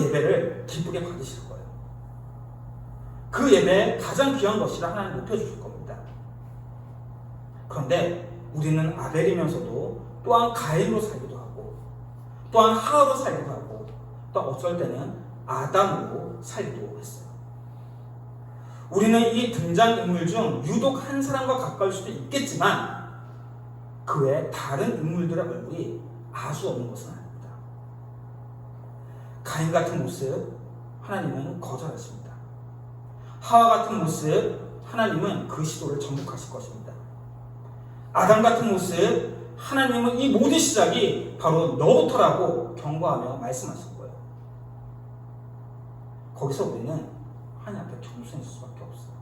예배를 기쁘게 받으실 거예요. 그 예배의 가장 귀한 것이라 하나님 높여주실 겁니다. 그런데 우리는 아벨이면서도 또한 가인으로 살기도 하고 또한 하와로 살기도 하고 또 어쩔 때는 아담으로 살기도 했어요. 우리는 이 등장인물 중 유독 한 사람과 가까울 수도 있겠지만 그 외에 다른 인물들의 얼굴이 아주 없는 것은 아닙니다. 가인 같은 모습 하나님은 거절하십니다. 하와 같은 모습 하나님은 그 시도를 정복하실 것입니다. 아담 같은 모습 하나님은 이 모든 시작이 바로 너부터라고 경고하며 말씀하신 거예요. 거기서 우리는 하나님 앞에 겸손해질 수밖에 없어요.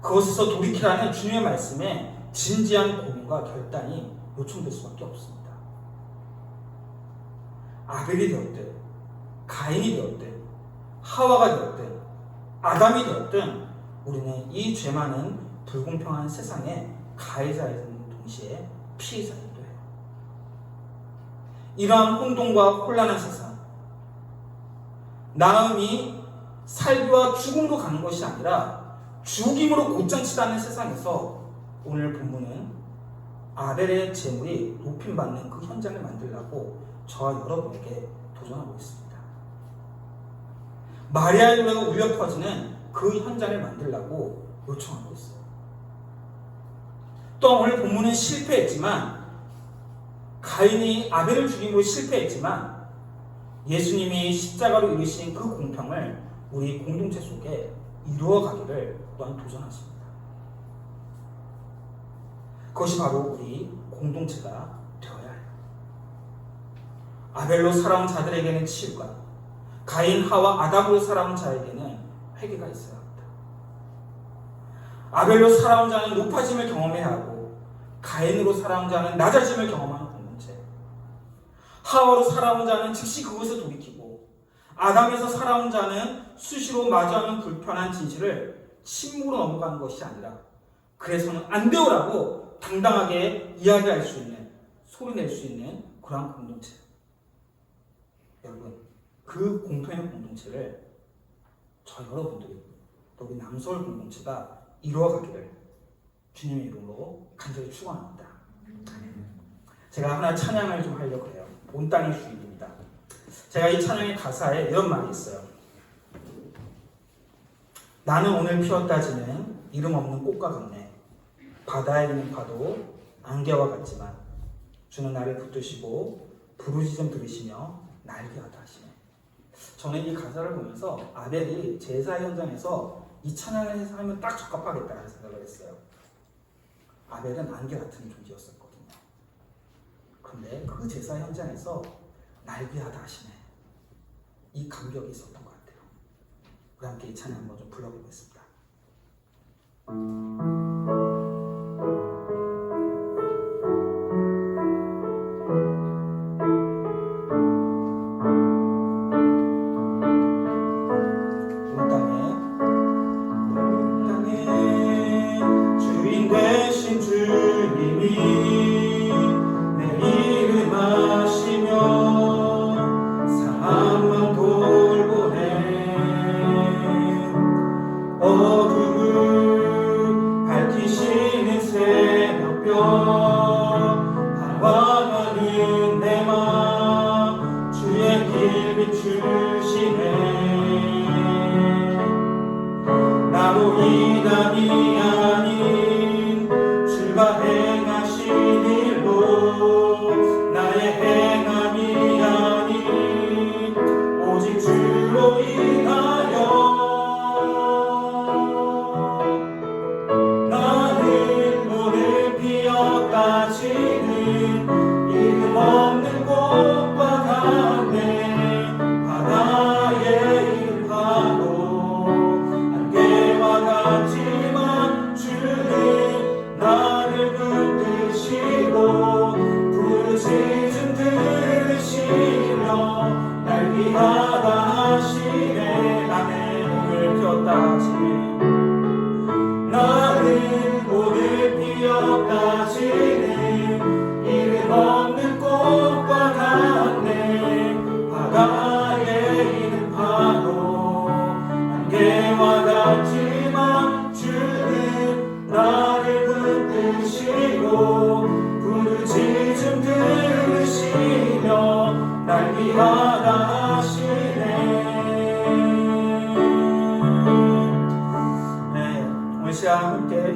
그것에서 돌이키라는 주님의 말씀에 진지한 고민과 결단이 요청될 수밖에 없습니다. 아벨이 되었든 가인이 되었든 하와가 되었든 아담이 되었든 우리는 이 죄 많은 불공평한 세상의 가해자이든 동시에 피해자이기도 해요. 이러한 혼돈과 혼란한 세상, 나음이 살기와 죽음으로 가는 것이 아니라 죽임으로 곧장치다는 세상에서 오늘 본문은 아벨의 재물이 높임받는 그 현장을 만들려고 저와 여러분에게 도전하고 있습니다. 마리아의 노래가 울려 퍼지는 그 현장을 만들려고 요청하고 있어요. 또 오늘 본문은 실패했지만 가인이 아벨을 죽임으로 실패했지만 예수님이 십자가로 이루신 그 공평을 우리 공동체 속에 이루어가기를 또한 도전하십니다. 그것이 바로 우리 공동체가 되어야 해요. 아벨로 살아온 자들에게는 치유가, 가인, 하와, 아담으로 살아온 자에게는 회개가 있어야 합니다. 아벨로 살아온 자는 높아짐을 경험해야 하고 가인으로 살아온 자는 낮아짐을 경험하는 공동체, 하와로 살아온 자는 즉시 그것을 돌이키고 아담에서 살아온 자는 수시로 마주하는 불편한 진실을 침묵으로 넘어가는 것이 아니라 그래서는 안 되오라고 당당하게 이야기할 수 있는, 소리낼 수 있는 그러한 공동체. 여러분, 그 공통의 공동체를 저 여러분들이 또 우리 남서울 공동체가 이루어가기를 주님의 이름으로 간절히 축원합니다. 제가 하나 찬양을 좀 하려고 해요. 온 땅의 주인입니다. 제가 이 찬양의 가사에 이런 말이 있어요. 나는 오늘 피었다지는 이름 없는 꽃과 같네. 바다에 있는 파도 안개와 같지만 주는 나를 붙드시고 부르짖음 들으시며 날개하다 하시네. 저는 이 가사를 보면서 아벨이 제사 현장에서 이 찬양을 해서 하면 딱 적합하겠다는 생각을 했어요. 아벨은 안개 같은 존재였었거든요. 그런데 그 제사 현장에서 날개하다 하시네. 이 감격이 있었던 것 같아요. 우리 함께 이 찬양 한번 좀 불러보겠습니다.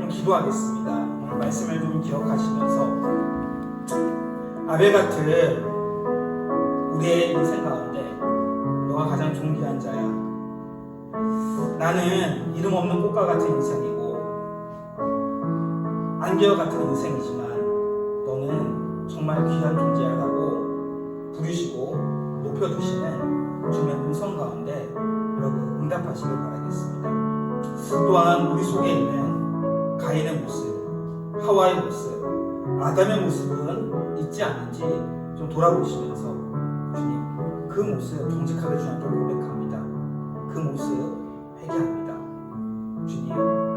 기도하겠습니다. 말씀을 좀 기억하시면서 아벨 같은 우리의 인생 가운데 너가 가장 존귀한 자야. 나는 이름 없는 꽃과 같은 인생이고 안개와 같은 인생이지만 너는 정말 귀한 존재야라고 부르시고 높여주시는 주님의 음성 가운데 여러분 응답하시길 바라겠습니다. 또한 우리 속에 있는 가인의 모습, 하와의 모습, 아담의 모습은 있지 않는지 좀 돌아보시면서 주님, 그 모습 정직하게 주님께 고백합니다. 그 모습 회개합니다. 주님,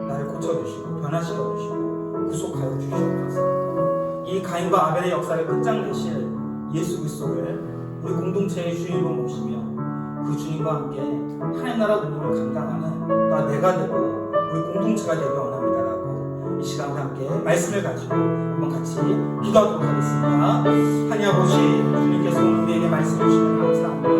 나를 고쳐주시고 변화시켜주시고 구속하여 주시옵소서. 이 가인과 아벨의 역사를 끝장내실 예수 그리스도를 우리 공동체의 주인으로 모시며 그 주님과 함께 하나님 나라 운동을 감당하는 내가 되고 우리 공동체가 되길 원합니다라고 이 시간과 함께 말씀을 가지고 한번 같이 기도하도록 하겠습니다. 하나님 아버지, 주님께서 우리에게 말씀해 주시면 감사합니다.